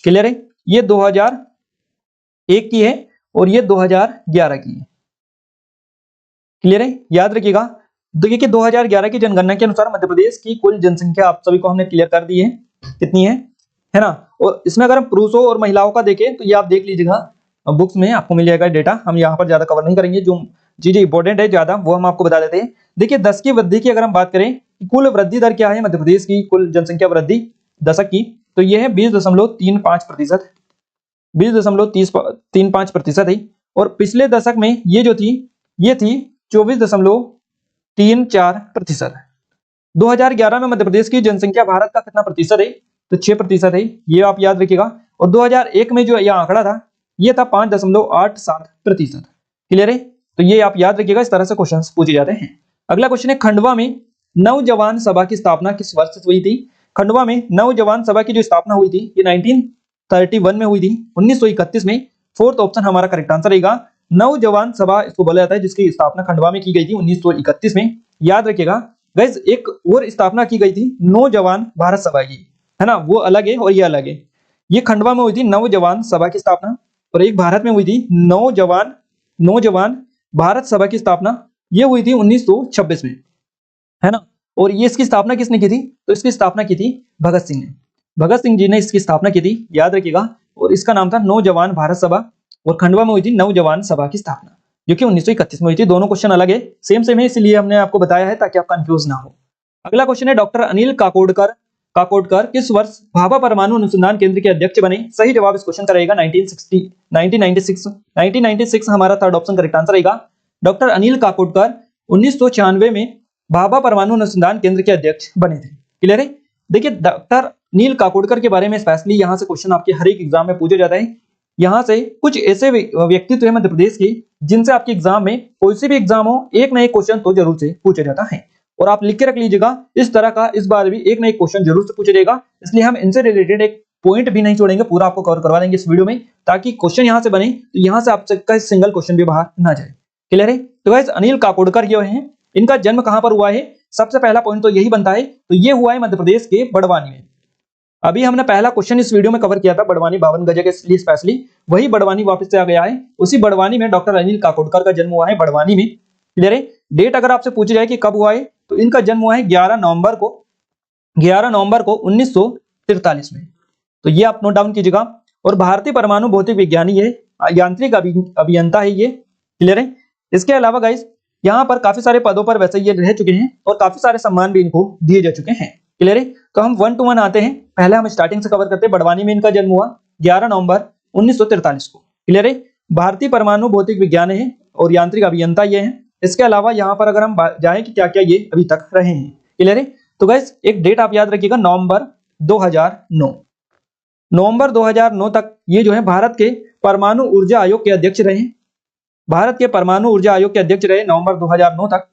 क्लियर है, ये 2001 की है और ये 2011 की है। क्लियर है, याद रखिएगा। देखिए कि 2011 की जनगणना के अनुसार मध्य प्रदेश की कुल जनसंख्या आप सभी को हमने क्लियर कर दी है कितनी है ना। और इसमें अगर हम पुरुषों और महिलाओं का देखें तो ये आप देख लीजिएगा, बुक्स में आपको मिल जाएगा डेटा, हम यहाँ पर ज्यादा कवर नहीं करेंगे, जो चीजें इंपॉर्टेंट है ज्यादा वो हम आपको बता देते हैं। देखिए 10 की वृद्धि की अगर हम बात करें, कुल वृद्धि दर क्या है मध्य प्रदेश की कुल जनसंख्या वृद्धि दशक की, तो ये है 20.35%, 20.35% है। और पिछले दशक में ये जो थी ये थी 24.34%। 2011 में मध्य प्रदेश की जनसंख्या भारत का कितना प्रतिशत है? तो 6% है, ये आप याद रखिएगा। और 2001 में जो यह आंकड़ा था ये था 5.87%। क्लियर है, तो ये आप याद रखिएगा, इस तरह से क्वेश्चन पूछे जाते हैं। अगला क्वेश्चन है, खंडवा में नवजवान सभा की स्थापना किस वर्ष हुई थी? खंडवा में नवजवान सभा की जो स्थापना हुई थी ये 1931 में हुई थी, 1931 में। फोर्थ ऑप्शन हमारा करेक्ट आंसर रहेगा। नवजवान सभा इसको बोला जाता है जिसकी स्थापना खंडवा में की गई थी 1931 में। याद रखिएगा गाइस, एक और स्थापना की गई थी नौजवान भारत सभा की, है ना, वो अलग है और ये अलग है। ये खंडवा में हुई थी नवजवान सभा की स्थापना, और एक भारत में हुई थी नौजवान भारत सभा की स्थापना, ये हुई थी 1926 में, है ना। और ये इसकी स्थापना किसने की थी? तो इसकी स्थापना की थी भगत सिंह ने। भगत सिंह जी ने इसकी स्थापना की थी, याद रखिएगा। और इसका नाम था नौजवान भारत सभा, और खंडवा में हुई थी नवजवान सभा की स्थापना, जो कि 1931 में हुई थी। दोनों क्वेश्चन अलग है, सेम है, इसलिए हमने आपको बताया है ताकि आप कंफ्यूज ना हो। अगला क्वेश्चन है, डॉक्टर अनिल काकोडकर किस वर्ष भाभा परमाणु अनुसंधान केंद्र के अध्यक्ष बने? सही जवाब इस क्वेश्चन का रहेगा 1996 हमारा थर्ड ऑप्शन करेक्ट आंसर रहेगा। डॉक्टर अनिल काकोडकर 1996 में भाभा परमाणु अनुसंधान केंद्र के अध्यक्ष बने थे। क्लियर है। देखिए, डॉक्टर अनिल काकोडकर के बारे में स्पेशली यहाँ से क्वेश्चन आपके हर एक एग्जाम में पूछा जाता है। यहाँ से कुछ ऐसे व्यक्तित्व है मध्य प्रदेश के जिनसे आपके एग्जाम में कोई से भी एग्जाम हो, एक ना एक क्वेश्चन तो जरूर से पूछा जाता है। और आप लिख के रख लीजिएगा, इस तरह का इस बार भी एक ना एक क्वेश्चन जरूर से पूछा जाएगा। इसलिए हम इनसे रिलेटेड एक पॉइंट भी नहीं छोड़ेंगे, पूरा आपको कवर करवा देंगे इस वीडियो में, ताकि क्वेश्चन यहाँ से बने तो यहाँ से आपका सिंगल क्वेश्चन भी बाहर ना जाए। क्लियर है। तो गाइस, अनिल काकोडकर जो है, इनका जन्म कहां पर हुआ है? सबसे पहला पॉइंट तो यही बनता है, तो ये हुआ है मध्य प्रदेश के बड़वानी में। अभी हमने पहला क्वेश्चन इस वीडियो में कवर किया था बड़वानी 52 गज के लिए स्पेशली, वही बड़वानी वापस से आ गया है। उसी बड़वानी में डॉक्टर अनिल काकोडकर का जन्म हुआ है, बड़वानी में। क्लियर है। डेट अगर आपसे पूछी जाए कि कब हुआ है, तो इनका जन्म हुआ है 11 नवंबर को 1943 में। तो ये आप नोट डाउन कीजिएगा। और भारतीय परमाणु भौतिक विज्ञानी है, यांत्रिक अभियंता है ये। क्लियर है। इसके अलावा गाइस, यहाँ पर काफी सारे पदों पर वैसे ये रह चुके हैं और काफी सारे सम्मान भी इनको दिए जा चुके हैं। क्लियर है। तो हम 1 to 1 आते हैं। पहले हम स्टार्टिंग से कवर करते हैं। बड़वानी में इनका जन्म हुआ 11 नवंबर 1943 को। क्लियर है। भारतीय परमाणु भौतिक विज्ञान है और यांत्रिक अभियंता ये है। इसके अलावा यहाँ पर अगर हम जाएं कि क्या क्या ये अभी तक रहे हैं। क्लियर है। तो गाइस, एक डेट आप याद रखिएगा, नवंबर 2009 तक ये जो है भारत के परमाणु ऊर्जा आयोग के अध्यक्ष रहे। भारत के परमाणु ऊर्जा आयोग के अध्यक्ष रहे नवंबर 2009 तक।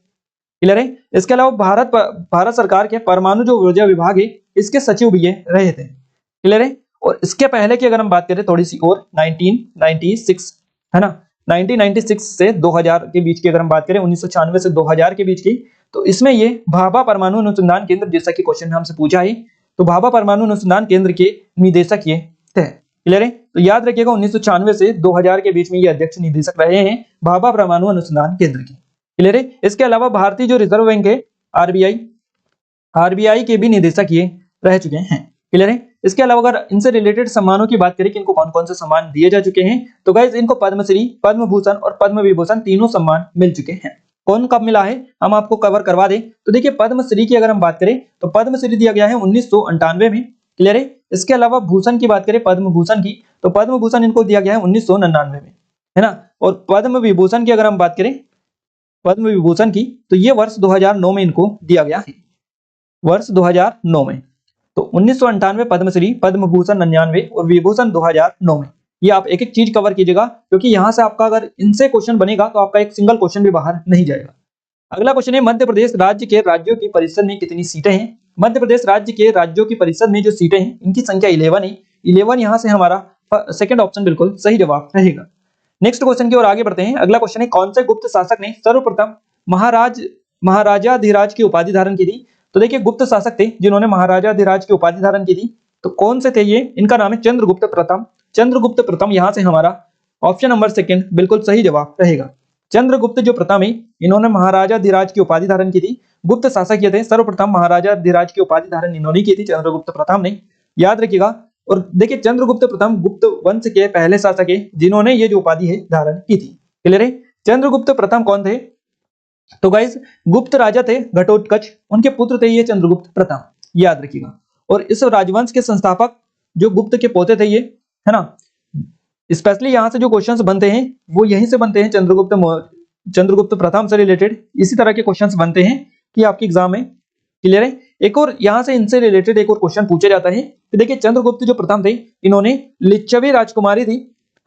क्लियर है। इसके अलावा भारत सरकार के परमाणु जो ऊर्जा विभाग है, इसके सचिव भी ये रहे थे। क्लियर है। और इसके पहले की अगर हम बात करें थोड़ी सी और, 1996 है ना, 1996 से 2000 के बीच की अगर हम बात करें, 1996 से 2000 के बीच की, तो इसमें ये भाभा परमाणु अनुसंधान केंद्र, जैसा कि क्वेश्चन हमसे पूछा है, तो भाभा परमाणु अनुसंधान केंद्र के निदेशक ये थे। क्लियर है। तो याद रखिएगा 1996 से 2000 के बीच में ये अध्यक्ष निदेशक रहे हैं भाभा परमाणु अनुसंधान केंद्र के। क्लियर है। इसके अलावा भारतीय जो रिजर्व बैंक है, आरबीआई के भी निदेशक ये रह चुके हैं। क्लियर है। इसके अलावा अगर इनसे रिलेटेड सम्मानों की बात करें कि इनको कौन कौन से सम्मान दिए जा चुके हैं, तो गाइस इनको पद्मश्री, पद्म भूषण और पद्म विभूषण तीनों सम्मान मिल चुके हैं। कौन कब मिला है हम आपको कवर करवा दें। तो देखिए, पद्मश्री की अगर हम बात करें तो पद्मश्री दिया गया है 1998 में। क्लियर है। इसके अलावा भूषण की बात करें, पद्म भूषण की, तो पद्म भूषण इनको दिया गया है 1999 में, है ना। और पद्म विभूषण की अगर हम बात करें, पद्म विभूषण की, तो ये वर्ष 2009 में इनको दिया गया है, वर्ष 2009 में। तो 1998 पद्मश्री, पद्म भूषण 99 और विभूषण 2009 में। ये आप एक एक चीज कवर कीजिएगा, क्योंकि यहां से आपका अगर इनसे क्वेश्चन बनेगा तो आपका एक सिंगल क्वेश्चन भी बाहर नहीं जाएगा। अगला क्वेश्चन है, मध्य प्रदेश राज्य के राज्यों की परिषद में कितनी सीटें हैं? मध्य प्रदेश राज्य के राज्यों की परिषद में जो सीटें हैं, इनकी संख्या 11 है। 11 यहां से हमारा सेकंड ऑप्शन बिल्कुल सही जवाब रहेगा। नेक्स्ट क्वेश्चन की ओर आगे बढ़ते हैं। अगला क्वेश्चन है, कौन से गुप्त शासक ने सर्वप्रथम महाराजाधिराज की उपाधि धारण की थी? तो देखिए, गुप्त शासक थे जिन्होंने महाराजाधिराज की उपाधि धारण की थी, तो कौन से थे ये? इनका नाम है चंद्रगुप्त प्रथम। चंद्रगुप्त प्रथम यहां से हमारा ऑप्शन नंबर सेकंड बिल्कुल सही जवाब रहेगा। चंद्रगुप्त जो प्रथम है, इन्होंने महाराजाधिराज की उपाधि धारण की थी। गुप्त शासक ये थे, सर्वप्रथम महाराजाधिराज की उपाधि धारण इन्होंने की थी, चंद्रगुप्त प्रथम ने। याद रखिएगा। और देखिए, चंद्रगुप्त प्रथम गुप्त वंश के पहले शासक है जिन्होंने ये जो उपाधि है धारण की थी। क्लियर है। चंद्रगुप्त प्रथम कौन थे? तो गाइस, गुप्त राजा थे घटोत्कच, उनके पुत्र थे ये चंद्रगुप्त प्रथम। याद रखिएगा। और इस राजवंश के संस्थापक जो गुप्त के पोते थे ये, है ना। स्पेशली यहां से जो क्वेश्चंस बनते हैं वो यहीं से बनते हैं, चंद्रगुप्त प्रथम से रिलेटेड इसी तरह के क्वेश्चंस बनते हैं कि आपके एग्जाम में। क्लियर है। एक और यहाँ से इनसे रिलेटेड एक और क्वेश्चन पूछा जाता है कि देखिए चंद्रगुप्त जो प्रथम थे, इन्होंने लिच्छवी राजकुमारी थी,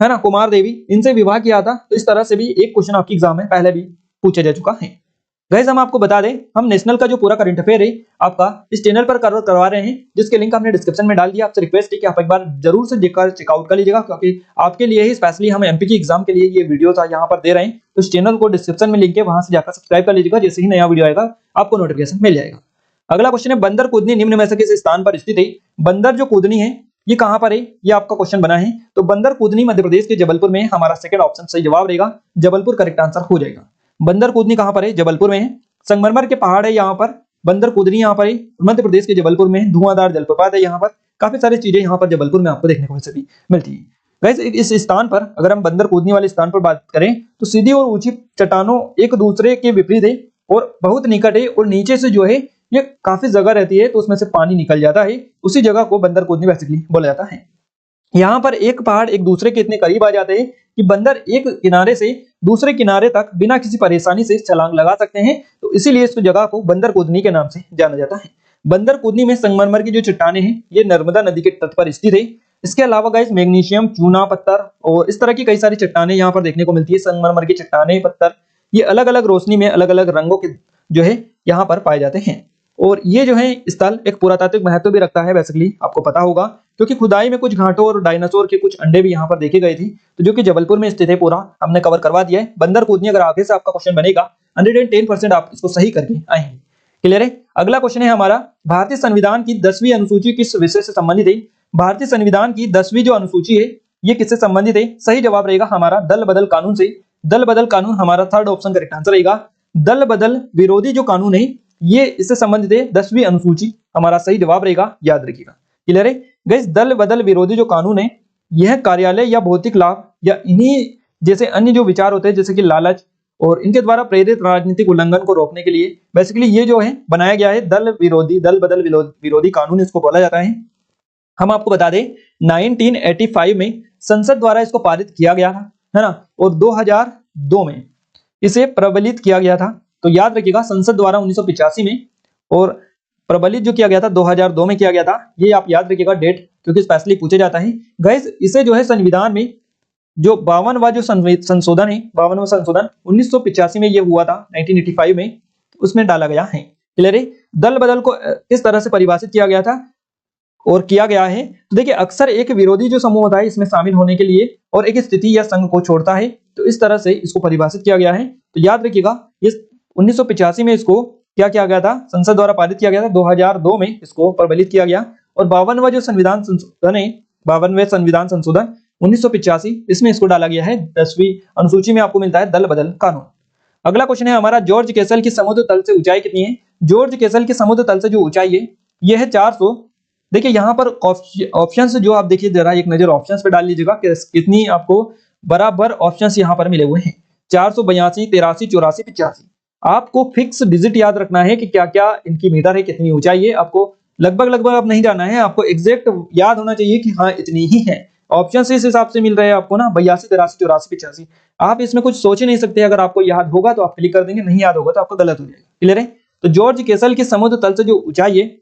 है ना, कुमार देवी, इनसे विवाह किया था। तो इस तरह से भी एक क्वेश्चन आपकी एग्जाम में पहले भी पूछा जा चुका है। गाइस हम आपको बता दें, हम नेशनल का जो पूरा करंट अफेयर है आपका इस चैनल पर कवर करवा रहे हैं, जिसके लिंक हमने डिस्क्रिप्शन में डाल दिया। आपसे रिक्वेस्ट है कि आप एक बार जरूर से देखकर चेकआउट कर लीजिएगा, क्योंकि आपके लिए ही स्पेशली हम एमपी की एग्जाम के लिए ये वीडियो था यहाँ पर दे रहे हैं। तो इस चैनल को डिस्क्रिप्शन में लिंक है, वहां से जाकर सब्सक्राइब कर लीजिएगा, जैसे ही नया वीडियो आएगा आपको नोटिफिकेशन मिल जाएगा। अगला क्वेश्चन है, बंदर कूदनी निम्न में से किस स्थान पर स्थित है? बंदर जो कूदनी है ये कहां पर है, ये आपका क्वेश्चन बना है। तो बंदर कूदनी मध्य प्रदेश के जबलपुर में, हमारा सेकंड ऑप्शन सही जवाब रहेगा, जबलपुर करेक्ट आंसर हो जाएगा। बंदर कूदनी कहां पर है? जबलपुर में है। संगमरमर के पहाड़ है यहाँ पर, बंदर कूदनी यहाँ पर है, मध्य प्रदेश के जबलपुर में। धुआंधार जलप्रपात है यहाँ पर, काफी सारी चीजें यहाँ पर जबलपुर में आपको देखने को वैसे भी मिलती है। गाइस इस स्थान पर अगर हम बंदर कूदनी वाले स्थान पर बात करें तो सीधी और ऊंची चट्टानों एक दूसरे के विपरीत है और बहुत निकट है, और नीचे से जो है ये काफी जगह रहती है, तो उसमें से पानी निकल जाता है, उसी जगह को बंदर कूदनी बेसिकली बोला जाता है। यहाँ पर एक पहाड़ एक दूसरे के इतने करीब आ जाते हैं कि बंदर एक किनारे से दूसरे किनारे तक बिना किसी परेशानी से छलांग लगा सकते हैं, तो इसीलिए इस जगह को बंदर कूदनी के नाम से जाना जाता है। बंदर कूदनी में संगमरमर की जो चट्टानें हैं ये नर्मदा नदी के तट पर स्थित है। इसके अलावा गाइस मैग्नीशियम, चूना पत्थर और इस तरह की कई सारी चट्टानें यहाँ पर देखने को मिलती है। संगमरमर की चट्टानें, पत्थर ये अलग अलग रोशनी में अलग अलग रंगों के जो है यहाँ पर पाए जाते हैं। और ये जो है स्थल एक पुरातात्विक महत्व भी रखता है, बेसिकली आपको पता होगा, क्योंकि खुदाई में कुछ घाटों और डायनासोर के कुछ अंडे भी यहाँ पर देखे गए थे, तो जो कि जबलपुर में स्थित है। पूरा हमने कवर करवा दिया है। बंदर कूदनी अगर आगे से आपका क्वेश्चन बनेगा 110% आप इसको सही करके आएंगे। क्लियर है? अगला क्वेश्चन है हमारा, भारतीय संविधान की 10वीं अनुसूची किस विषय से संबंधित है? भारतीय संविधान की 10वीं जो अनुसूची है ये किससे संबंधित है? सही जवाब रहेगा हमारा दल बदल कानून से। दल बदल कानून हमारा थर्ड ऑप्शन करेक्ट आंसर रहेगा। दल बदल विरोधी जो कानून है ये इससे संबंधित है 10वीं अनुसूची, हमारा सही जवाब रहेगा, याद रखिएगा। क्लियर है? गाइस दल बदल विरोधी जो कानून है यह कार्यालय या भौतिक लाभ या इन्हीं जैसे अन्य जो विचार होते हैं जैसे कि लालच और इनके द्वारा प्रेरित राजनीतिक उल्लंघन को रोकने के लिए बेसिकली ये जो है बनाया गया है दल बदल विरोधी कानून इसको बोला जाता है। हम आपको बता दें 1985 में संसद द्वारा इसको पारित किया गया था, है ना, और 2002 में इसे प्रबलित किया गया था। तो याद रखिएगा संसद द्वारा 1985 में और प्रबलित जो किया गया था 2002 में किया गया था। ये आप याद रखिएगा डेट, क्योंकि स्पेशली पूछा जाता है। गाइस इसे जो है संविधान में जो 52वां जो संशोधन है, 52वां संशोधन 1985 में ये हुआ था, 1985 में उसमें डाला गया है। क्लियर है? दल बदल को इस तरह से परिभाषित किया गया था और किया गया है। तो देखिए अक्सर एक विरोधी जो समूह होता है इसमें शामिल होने के लिए और एक स्थिति या संघ को छोड़ता है, तो इस तरह से इसको परिभाषित किया गया है। तो याद रखिएगा ये 1985 में इसको क्या किया गया था, संसद द्वारा पारित किया गया था, 2002 में इसको प्रबलित किया गया और 52वां जो संविधान संशोधन है, 52वें संविधान संशोधन 1985 इसमें इसको डाला गया है। 10वीं अनुसूची में आपको मिलता है दल बदल कानून। अगला क्वेश्चन है हमारा, जॉर्ज कैसल की समुद्र तल से ऊंचाई कितनी है? जॉर्ज कैसल की समुद्र तल से जो ऊंचाई है यह है 400। देखिए यहाँ पर ऑप्शंस जो आप देखिए जरा एक नजर ऑप्शंस पे डाल लीजिएगा कितनी आपको बराबर ऑप्शंस यहाँ पर मिले हुए हैं, 482, 83, 84, 85। आपको फिक्स डिजिट याद रखना है कि क्या क्या इनकी मीटर है, कितनी ऊंचाई है, आपको लगभग अब नहीं जाना है, आपको एग्जैक्ट याद होना चाहिए कि हाँ इतनी ही है। ऑप्शन इस हिसाब से मिल रहे हैं आपको ना, 82, 83, 84, 85। आप इसमें कुछ सोच ही नहीं सकते, अगर आपको याद होगा तो आप क्लिक कर देंगे, नहीं याद होगा तो आपको गलत हो जाएगा। क्लियर है? तो जॉर्ज कैसल की समुद्र तल से जो ऊंचाई है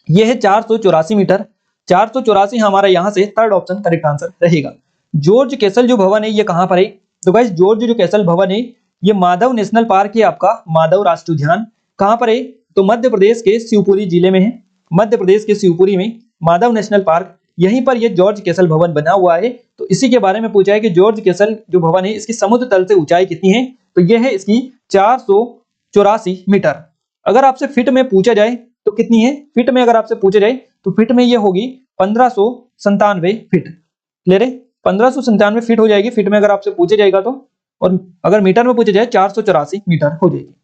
यह है 484 मीटर। 484 हमारा यहाँ से थर्ड ऑप्शन करेक्ट आंसर रहेगा। जॉर्ज कैसल जो भवन है ये कहाँ पर है? तो गाइस जॉर्ज जो कैसल भवन है ये माधव नेशनल पार्क है, आपका माधव राष्ट्रीय उद्यान कहाँ पर है? तो मध्य प्रदेश के शिवपुरी जिले में है। मध्य प्रदेश के शिवपुरी में माधव नेशनल पार्क, यहीं पर ये जॉर्ज कैसल भवन बना हुआ है। तो इसी के बारे में पूछा है कि जॉर्ज कैसल जो भवन है इसकी समुद्र तल से ऊंचाई कितनी है? तो यह है इसकी 484 मीटर। अगर आपसे फीट में पूछा जाए तो कितनी है? फीट में अगर आपसे पूछा जाए तो फीट में ये होगी 1597 फीट। क्लियर है? 1597 फीट हो जाएगी फीट में अगर आपसे पूछा जाएगा तो, और अगर मीटर में पूछा जाए 484 मीटर हो जाएगी।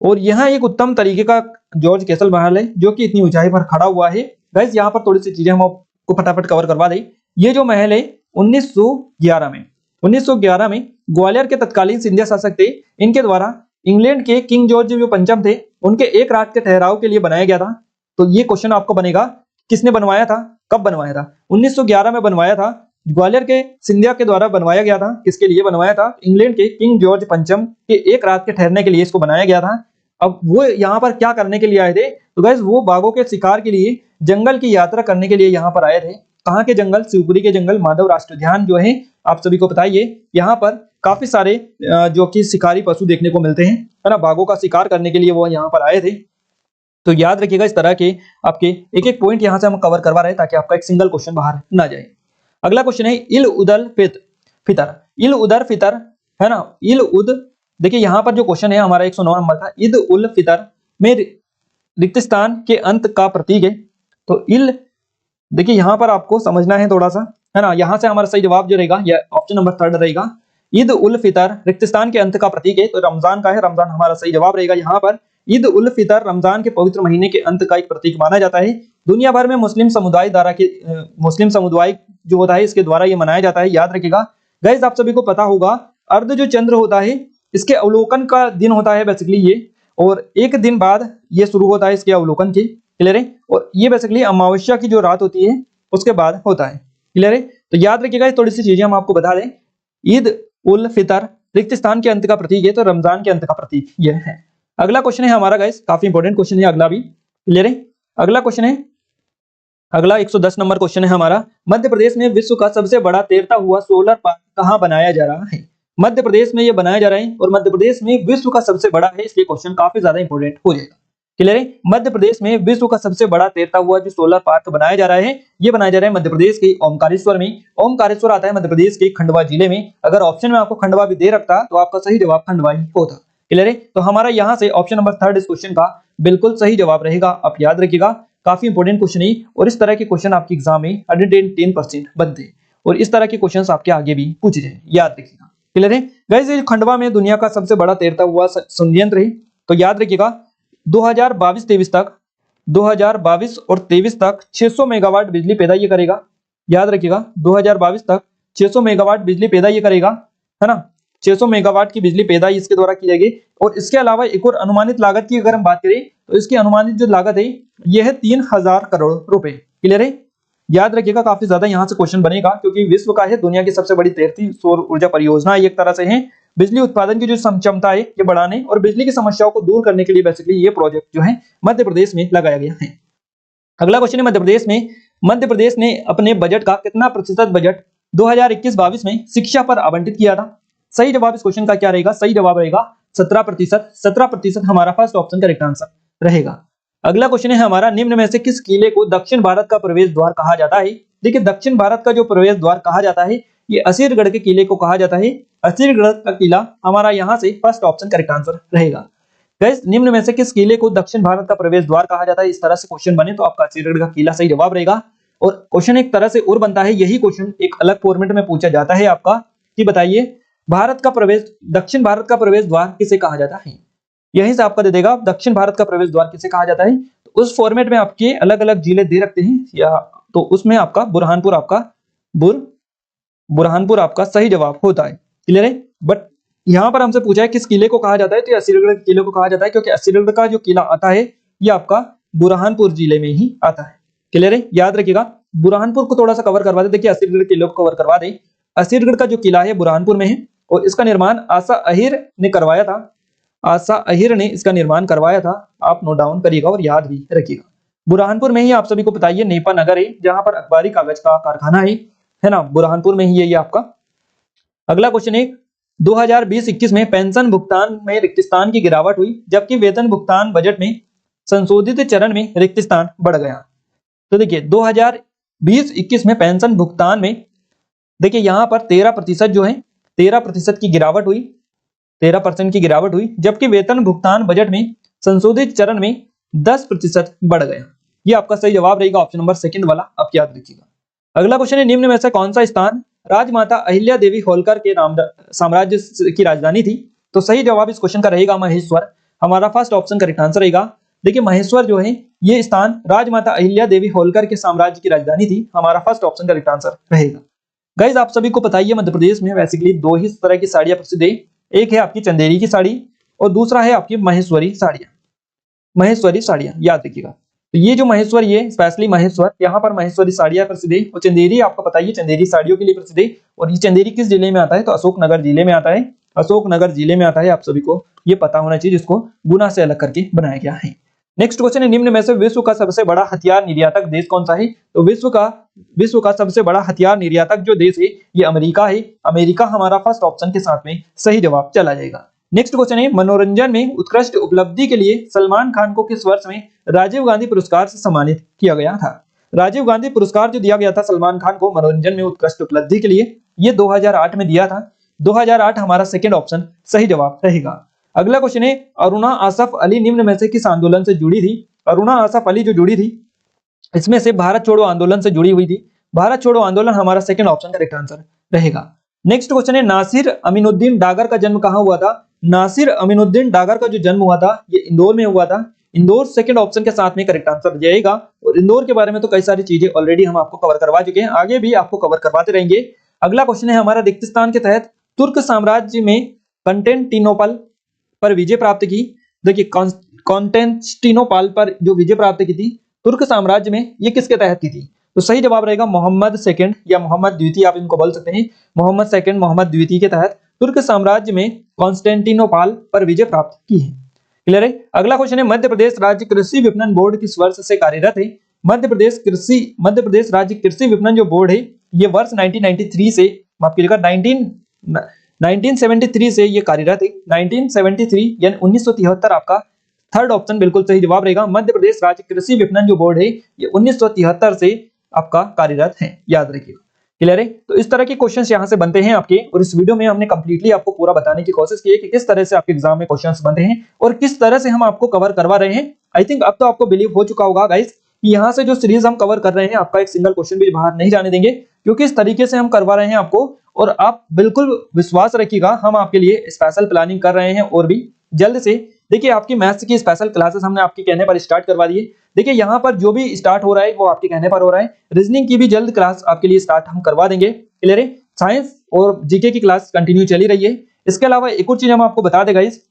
और यहाँ एक उत्तम तरीके का जॉर्ज कैसल महल है जो कि इतनी ऊंचाई पर खड़ा हुआ है। गाइस यहाँ पर थोड़ी सी चीजें हम आपको फटाफट कवर करवा दें। ये जो महल है 1911 में ग्वालियर के तत्कालीन सिंधिया शासक थे, इनके द्वारा इंग्लैंड के किंग जॉर्ज जो पंचम थे उनके एक रात के ठहराव के लिए बनाया गया था। तो ये क्वेश्चन आपको बनेगा किसने बनवाया था, कब बनवाया था? 1911 में बनवाया था, ग्वालियर के सिंधिया के द्वारा बनवाया गया था। किसके लिए बनवाया था? इंग्लैंड के किंग जॉर्ज पंचम के एक रात के ठहरने के लिए इसको बनाया गया था। अब वो यहाँ पर क्या करने के लिए आए थे, तो गाइस वो बाघों के शिकार के लिए जंगल की यात्रा करने के लिए यहाँ पर आए थे। कहाँ के जंगल? शिवपुरी के जंगल। माधव राष्ट्रीय उद्यान जो है आप सभी को पता ही है, यहाँ पर काफी सारे जो कि शिकारी पशु देखने को मिलते हैं, है ना। बाघों का शिकार करने के लिए वो यहाँ पर आए थे। तो याद रखिएगा इस तरह के आपके एक एक पॉइंट यहाँ से हम कवर करवा रहे हैं ताकि आपका एक सिंगल क्वेश्चन बाहर ना जाए। अगला क्वेश्चन है इल उदल फितर। इल उदर फितर, है ना। इल उद, देखिए यहाँ पर जो क्वेश्चन है हमारा 109 नंबर का, ईद उल फितर में रिक्तस्थान के अंत का प्रतीक है। तो इल, देखिए यहाँ पर आपको समझना है थोड़ा सा, है ना। यहाँ से हमारा सही जवाब जो रहेगा यह ऑप्शन नंबर 3 रहेगा। ईद उल फितर रिक्तस्थान के अंत का प्रतीक है, तो रमजान का है, रमजान हमारा सही जवाब रहेगा यहाँ पर। ईद उल फितर रमजान के पवित्र महीने के अंत का एक प्रतीक माना जाता है। दुनिया भर में मुस्लिम समुदाय जो होता है इसके द्वारा ये मनाया जाता है। याद रखिएगा गाइस, आप सभी को पता होगा अर्ध जो चंद्र होता है इसके अवलोकन का दिन होता है बेसिकली ये, और एक दिन बाद ये शुरू होता है इसके अवलोकन के, क्लियर है। और ये बेसिकली अमावस्या की जो रात होती है उसके बाद होता है, क्लियर है। तो याद रखिएगा थोड़ी सी चीजें हम आपको बता दें। ईद उल फितर रिक्त स्थान के अंत का प्रतीक है, तो रमजान के अंत का प्रतीक यह है। अगला क्वेश्चन है हमारा गाइस, काफी इंपॉर्टेंट क्वेश्चन है अगला भी, क्लियर है। अगला क्वेश्चन है, अगला 110 नंबर क्वेश्चन है हमारा, मध्य प्रदेश में विश्व का सबसे बड़ा तैरता हुआ सोलर पार्क कहाँ बनाया जा रहा है? मध्य प्रदेश में ये बनाया जा रहा है और मध्य प्रदेश में विश्व का सबसे बड़ा है, इसलिए क्वेश्चन काफी ज्यादा इंपॉर्टेंट हो जाएगा, क्लियर है। मध्य प्रदेश में विश्व का सबसे बड़ा तैरता हुआ जो सोलर पार्क बनाया जा रहा है, ये बनाया जा रहा है मध्य प्रदेश के ओमकारेश्वर में। ओमकारेश्वर आता है मध्य प्रदेश के खंडवा जिले में। अगर ऑप्शन में आपको खंडवा भी दे रखता तो आपका सही जवाब खंडवा ही होता, क्लियर है। तो हमारा यहाँ से ऑप्शन नंबर 3 इस क्वेश्चन का बिल्कुल सही जवाब रहेगा। आप याद रखिएगा, काफी इंपॉर्टेंट क्वेश्चन है और इस तरह के क्वेश्चन आपके एग्जाम में 110% बनते हैं और इस तरह के क्वेश्चन आपके आगे भी पूछे जाए, याद रखिएगा, क्लियर है। गाइस ये खंडवा में दुनिया का सबसे बड़ा तैरता हुआ संयंत्र है। तो याद रखिएगा 2022-23 तक, 2022 और 23 तक 600 मेगावाट बिजली पैदा ये करेगा। याद रखिएगा 2022 तक 600 मेगावाट बिजली पैदा ये करेगा, है ना। 600 मेगावाट की बिजली पैदा इसके द्वारा की जाएगी। और इसके अलावा एक और अनुमानित लागत की अगर हम बात करें तो इसकी अनुमानित जो लागत है यह है 3000 करोड़ रुपए, क्लियर है। याद रखिएगा काफी ज्यादा यहाँ से क्वेश्चन बनेगा क्योंकि विश्व का है, दुनिया की सबसे बड़ी तैरती सौर ऊर्जा परियोजना एक तरह से है। बिजली उत्पादन की जो क्षमता है ये बढ़ाने और बिजली की समस्याओं को दूर करने के लिए बेसिकली ये प्रोजेक्ट जो है मध्य प्रदेश में लगाया गया है। अगला क्वेश्चन है मध्य प्रदेश ने अपने बजट का कितना प्रतिशत बजट 2021-22 में शिक्षा पर आवंटित किया था? सही जवाब इस क्वेश्चन का क्या रहेगा? सही जवाब रहेगा 17%। 17% हमारा फर्स्ट ऑप्शन का करेक्ट आंसर रहेगा। अगला क्वेश्चन है हमारा, निम्न में से किस किले को दक्षिण भारत का प्रवेश द्वार कहा जाता है? देखिए दक्षिण भारत का जो प्रवेश द्वार कहा जाता है ये असीरगढ़ के किले को कहा जाता है। असीरगढ़ का किला हमारा यहाँ से फर्स्ट ऑप्शन करेक्ट आंसर रहेगा। गाइस निम्न में से किस किले को दक्षिण भारत का प्रवेश द्वार कहा जाता है? इस तरह से क्वेश्चन बने तो आपका असीरगढ़ का किला सही जवाब रहेगा। और क्वेश्चन एक तरह से और बनता है, यही क्वेश्चन एक अलग फॉर्मेट में पूछा जाता है आपका कि बताइए दक्षिण भारत का प्रवेश द्वार किसे कहा जाता है? यहीं से आपका दे देगा दक्षिण भारत का प्रवेश द्वार किसे कहा जाता है। तो उस फॉर्मेट में आपके अलग अलग जिले दे रखते हैं या तो उसमें आपका बुरहानपुर आपका सही जवाब होता है, क्लियर है। बट यहाँ पर हमसे पूछा है किस किले को कहा जाता है, तो असीरगढ़ किले को कहा जाता है क्योंकि असीरगढ़ का जो किला आता है ये आपका बुरहानपुर जिले में ही आता है, क्लियर है। याद रखिएगा बुरहानपुर को थोड़ा सा कवर करवा दे, देखिए असीरगढ़ किले को कवर करवा दे। असीरगढ़ का जो किला है बुरहानपुर में है और इसका निर्माण आशा अहिर ने करवाया था। आशा अहिर ने इसका निर्माण करवाया था, आप नोट डाउन करिएगा और याद भी रखिएगा। बुरहानपुर में ही आप सभी को बताइए नेपा नगर है जहां पर अखबारी कागज का कारखाना है ना, बुरहानपुर में ही है ये आपका। अगला क्वेश्चन है 2020-21 में पेंशन भुगतान में रिक्त स्थान की गिरावट हुई जबकि वेतन भुगतान बजट में संशोधित चरण में रिक्त स्थान बढ़ गया। तो देखिए 2020-21 में पेंशन भुगतान में देखिए यहाँ पर 13% जो है 13% की गिरावट हुई, 13% की गिरावट हुई, जबकि वेतन भुगतान बजट में संशोधित चरण में 10% बढ़ गया। ये आपका सही जवाब रहेगा ऑप्शन नंबर 2 वाला, आप याद रखिएगा। अगला क्वेश्चन है, निम्न में से कौन सा स्थान राजमाता अहिल्या देवी होलकर के साम्राज्य की राजधानी थी? तो सही जवाब इस क्वेश्चन का रहेगा महेश्वर, हमारा फर्स्ट ऑप्शन करेक्ट आंसर रहेगा। देखिए महेश्वर जो है ये स्थान राजमाता अहिल्या देवी होलकर के साम्राज्य की राजधानी थी, हमारा फर्स्ट ऑप्शन करेक्ट आंसर रहेगा। गाइस आप सभी को बताइए मध्य प्रदेश में बेसिकली 2 ही तरह की साड़ियां प्रसिद्ध है, एक है आपकी चंदेरी की साड़ी और दूसरा है आपकी महेश्वरी साड़ियां, याद रखिएगा। तो ये जो महेश्वरी है स्पेशली महेश्वर, यहाँ पर महेश्वरी साड़ियां प्रसिद्ध है और चंदेरी आपको बताइए चंदेरी साड़ियों के लिए प्रसिद्ध है। और ये चंदेरी किस जिले में आता है? तो अशोकनगर जिले में आता है। अशोकनगर जिले में आता है, आप सभी को ये पता होना चाहिए, जिसको गुना से अलग करके बनाया गया है। नेक्स्ट क्वेश्चन है, निम्न में से विश्व का सबसे बड़ा हथियार निर्यातक देश कौन सा है? तो विश्व का सबसे बड़ा हथियार निर्यातक जो देश है ये अमेरिका है। अमेरिका हमारा फर्स्ट ऑप्शन के साथ में सही जवाब चला जाएगा। नेक्स्ट क्वेश्चन है, मनोरंजन में उत्कृष्ट उपलब्धि के लिए सलमान खान को किस वर्ष में राजीव गांधी पुरस्कार से सम्मानित किया गया था? राजीव गांधी पुरस्कार जो दिया गया था सलमान खान को मनोरंजन में उत्कृष्ट उपलब्धि के लिए, ये 2008 में दिया था। 2008 हमारा सेकंड ऑप्शन सही जवाब रहेगा। अगला क्वेश्चन है, अरुणा आसफ अली निम्न में से किस आंदोलन से जुड़ी थी? अरुणा आसफ अली जो जुड़ी थी इसमें से भारत छोड़ो आंदोलन से जुड़ी हुई थी। भारत छोड़ो आंदोलन हमारा सेकंड ऑप्शन करेक्ट आंसर रहेगा। नेक्स्ट क्वेश्चन है, नासिर अमीनुद्दीन डागर का जन्म कहां हुआ था? नासिर अमीनुद्दीन डागर का जो जन्म हुआ था ये इंदौर में हुआ था। इंदौर सेकंड ऑप्शन के साथ में करेक्ट आंसर जाएगा। और इंदौर के बारे में तो कई सारी चीजें ऑलरेडी हम आपको कवर करवा चुके हैं, आगे भी आपको कवर करवाते रहेंगे। अगला क्वेश्चन है हमारा, रिक्तिस्तान के तहत तुर्क साम्राज्य में कंस्टेंटिनोपल पर विजय प्राप्त की। देखिए कॉन्स्टेंटिनोपल पर जो विजय प्राप्त की थी तुर्क साम्राज्य में, ये किसके तहत की थी? तो सही जवाब रहेगा मोहम्मद सेकंड या मोहम्मद द्वितीय, आप इनको बोल सकते हैं। मोहम्मद सेकंड मोहम्मद द्वितीय के तहत तुर्क साम्राज्य में कॉन्स्टेंटिनोपल पर विजय प्राप्त की है। क्लियर है। अगला क्वेश्चन है, मध्य प्रदेश राज्य कृषि विपणन बोर्ड किस वर्ष से कार्यरत है? मध्य प्रदेश राज्य कृषि विपणन जो बोर्ड है ये वर्ष 1993 से, माफ कीजिएगा 1973 से ये कार्यरत है। 1973 यानी 1973 आपका थर्ड ऑप्शन बिल्कुल सही जवाब रहेगा। मध्य प्रदेश राज्य कृषि विपणन जो बोर्ड है ये 1973 से आपका कार्यरत है, याद रखिएगा। क्लियर है। तो इस तरह के क्वेश्चंस यहाँ से बनते हैं आपके, और इस वीडियो में हमने कंप्लीटली आपको पूरा बताने की कोशिश की है कि किस तरह से आपके एग्जाम में क्वेश्चंस बनते हैं और किस तरह से हम आपको कवर करवा रहे हैं। आई थिंक अब तो आपको बिलीव हो चुका होगा गाइस कि यहाँ से जो सीरीज हम कवर कर रहे हैं आपका एक सिंगल क्वेश्चन भी बाहर नहीं जाने देंगे, क्योंकि इस तरीके से हम करवा रहे हैं आपको। और आप बिल्कुल विश्वास रखिएगा, हम आपके लिए स्पेशल प्लानिंग कर रहे हैं और भी जल्द से। देखिए आपकी मैथ्स की स्पेशल क्लासेस हमने आपके कहने पर स्टार्ट करवा दिए। देखिए यहाँ पर जो भी स्टार्ट हो रहा है वो आपके कहने पर हो रहा है। रीजनिंग की भी जल्द क्लास आपके लिए स्टार्ट हम करवा देंगे। क्लियर है। साइंस और जीके की क्लास कंटिन्यू चली रही है। इसके अलावा एक और चीज हम आपको बता देगा, इस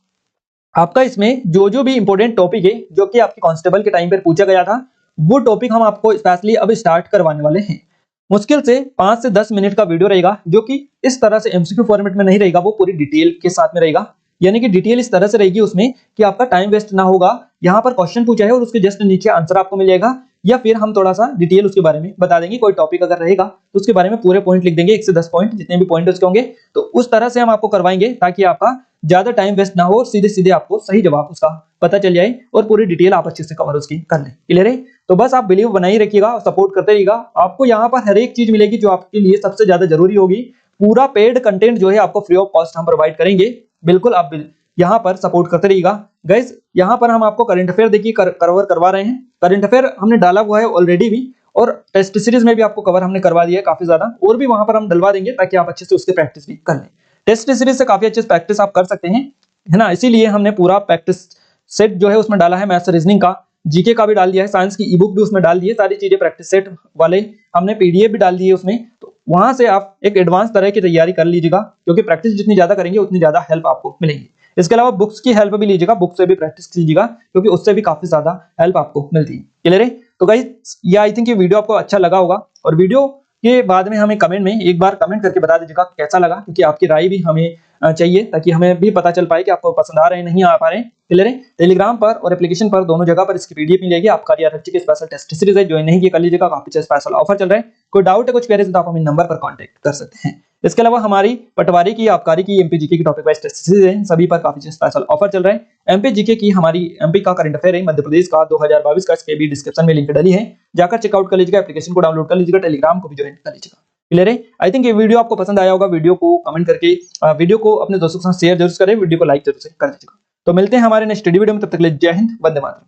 आपका इसमें जो भी इंपॉर्टेंट टॉपिक है जो कि आपके कांस्टेबल के टाइम पर पूछा गया था वो टॉपिक हम आपको स्पेशली अब स्टार्ट करवाने वाले हैं। मुश्किल से 5 से 10 मिनट का वीडियो रहेगा, जो कि इस तरह से एमसीक्यू फॉर्मेट में नहीं रहेगा, वो पूरी डिटेल के साथ में रहेगा। यानी कि डिटेल इस तरह से रहेगी उसमें कि आपका टाइम वेस्ट ना होगा। यहाँ पर क्वेश्चन पूछा है और उसके जस्ट नीचे आंसर आपको मिल जाएगा, या फिर हम थोड़ा सा डिटेल उसके बारे में बता देंगे। कोई टॉपिक अगर रहेगा तो उसके बारे में पूरे पॉइंट लिख देंगे, 1 से 10 पॉइंट, जितने भी पॉइंट उसके होंगे। तो उस तरह से हम आपको करवाएंगे ताकि आपका ज्यादा टाइम वेस्ट ना हो, सीधे सीधे आपको सही जवाब उसका पता चल जाए और पूरी डिटेल आप अच्छे से कवर उसकी कर लें। क्लियर है। तो बस आप बिलीव बनाई रखिएगा और सपोर्ट करते रहिएगा। आपको यहाँ पर हर एक चीज मिलेगी जो आपके लिए सबसे ज्यादा जरूरी होगी। पूरा पेड कंटेंट जो है आपको फ्री ऑफ कॉस्ट हम प्रोवाइड करेंगे। बिल्कुल आप यहाँ पर सपोर्ट करते रहिएगा। गाइस यहाँ पर हम आपको करंट अफेयर देखिए कवर करवा रहे हैं। करंट अफेयर हमने डाला हुआ है ऑलरेडी भी, और टेस्ट सीरीज में भी आपको कवर हमने करवा दिया है काफी ज्यादा, और भी वहां पर हम डलवा देंगे ताकि आप अच्छे से उसके प्रैक्टिस भी कर लें। टेस्ट सीरीज से काफी अच्छे से प्रैक्टिस आप कर सकते हैं, है ना। इसीलिए हमने पूरा प्रैक्टिस सेट जो है उसमें डाला है, मैथ्स रीजनिंग का, जीके का भी डाल दिया है, साइंस की ई बुक भी उसमें डाल दी है, सारी चीजें प्रैक्टिस सेट वाले हमने पीडीएफ भी डाल दी है उसमें। तो वहां से आप एक एडवांस तरह की तैयारी कर लीजिएगा, क्योंकि प्रैक्टिस जितनी ज्यादा करेंगे उतनी ज्यादा हेल्प आपको मिलेगी। इसके अलावा बुक्स की हेल्प भी लीजिएगा, बुक से भी प्रैक्टिस कीजिएगा, क्योंकि उससे भी काफी ज्यादा हेल्प आपको मिलती है। क्लियर है। तो गाइस ये आई थिंक ये वीडियो आपको अच्छा लगा होगा, और वीडियो के बाद में हमें कमेंट में एक बार कमेंट करके बता दीजिएगा कैसा लगा, क्योंकि आपकी राय भी हमें चाहिए ताकि हमें भी पता चल पाए कि आपको पसंद आ रहे हैं नहीं आ पा रहे हैं। क्लियर है। टेलीग्राम पर और एप्लीकेशन पर दोनों जगह पर इसकी पीडीएफ मिलेगी। आपका आरआरएफसी की स्पेशल टेस्ट सीरीज है, ज्वाइन नहीं किया कर लीजिएगा, काफी स्पेशल ऑफर चल रहा है। कोई डाउट है कुछ क्वेरीज तो आप हमें नंबर पर कांटेक्ट कर सकते हैं। इसके अलावा हमारी पटवारी की आबकारी की एमपी जीके की टॉपिक वाइज टेस्ट सीरीज है, सभी पर काफी स्पेशल ऑफर चल रहा है। एमपी जीके की हमारी एमपी का करंट अफेयर है मध्य प्रदेश का 2022 का, इसके भी डिस्क्रिप्शन में लिंक डाली है, जाकर चेकआउट कर लीजिएगा, एप्लीकेशन को डाउनलोड कर लीजिएगा, टेलीग्राम को भी ज्वाइन कर लीजिएगा। क्लियर है। आई थिंक ये वीडियो आपको पसंद आया होगा। वीडियो को कमेंट करके वीडियो को अपने दोस्तों के साथ शेयर जरूर करें, वीडियो को लाइक जरूर से कर दीजिएगा। तो मिलते हैं हमारे नेक्स्ट वीडियो में, तब तक के लिए जय हिंद, वंदे मातरम।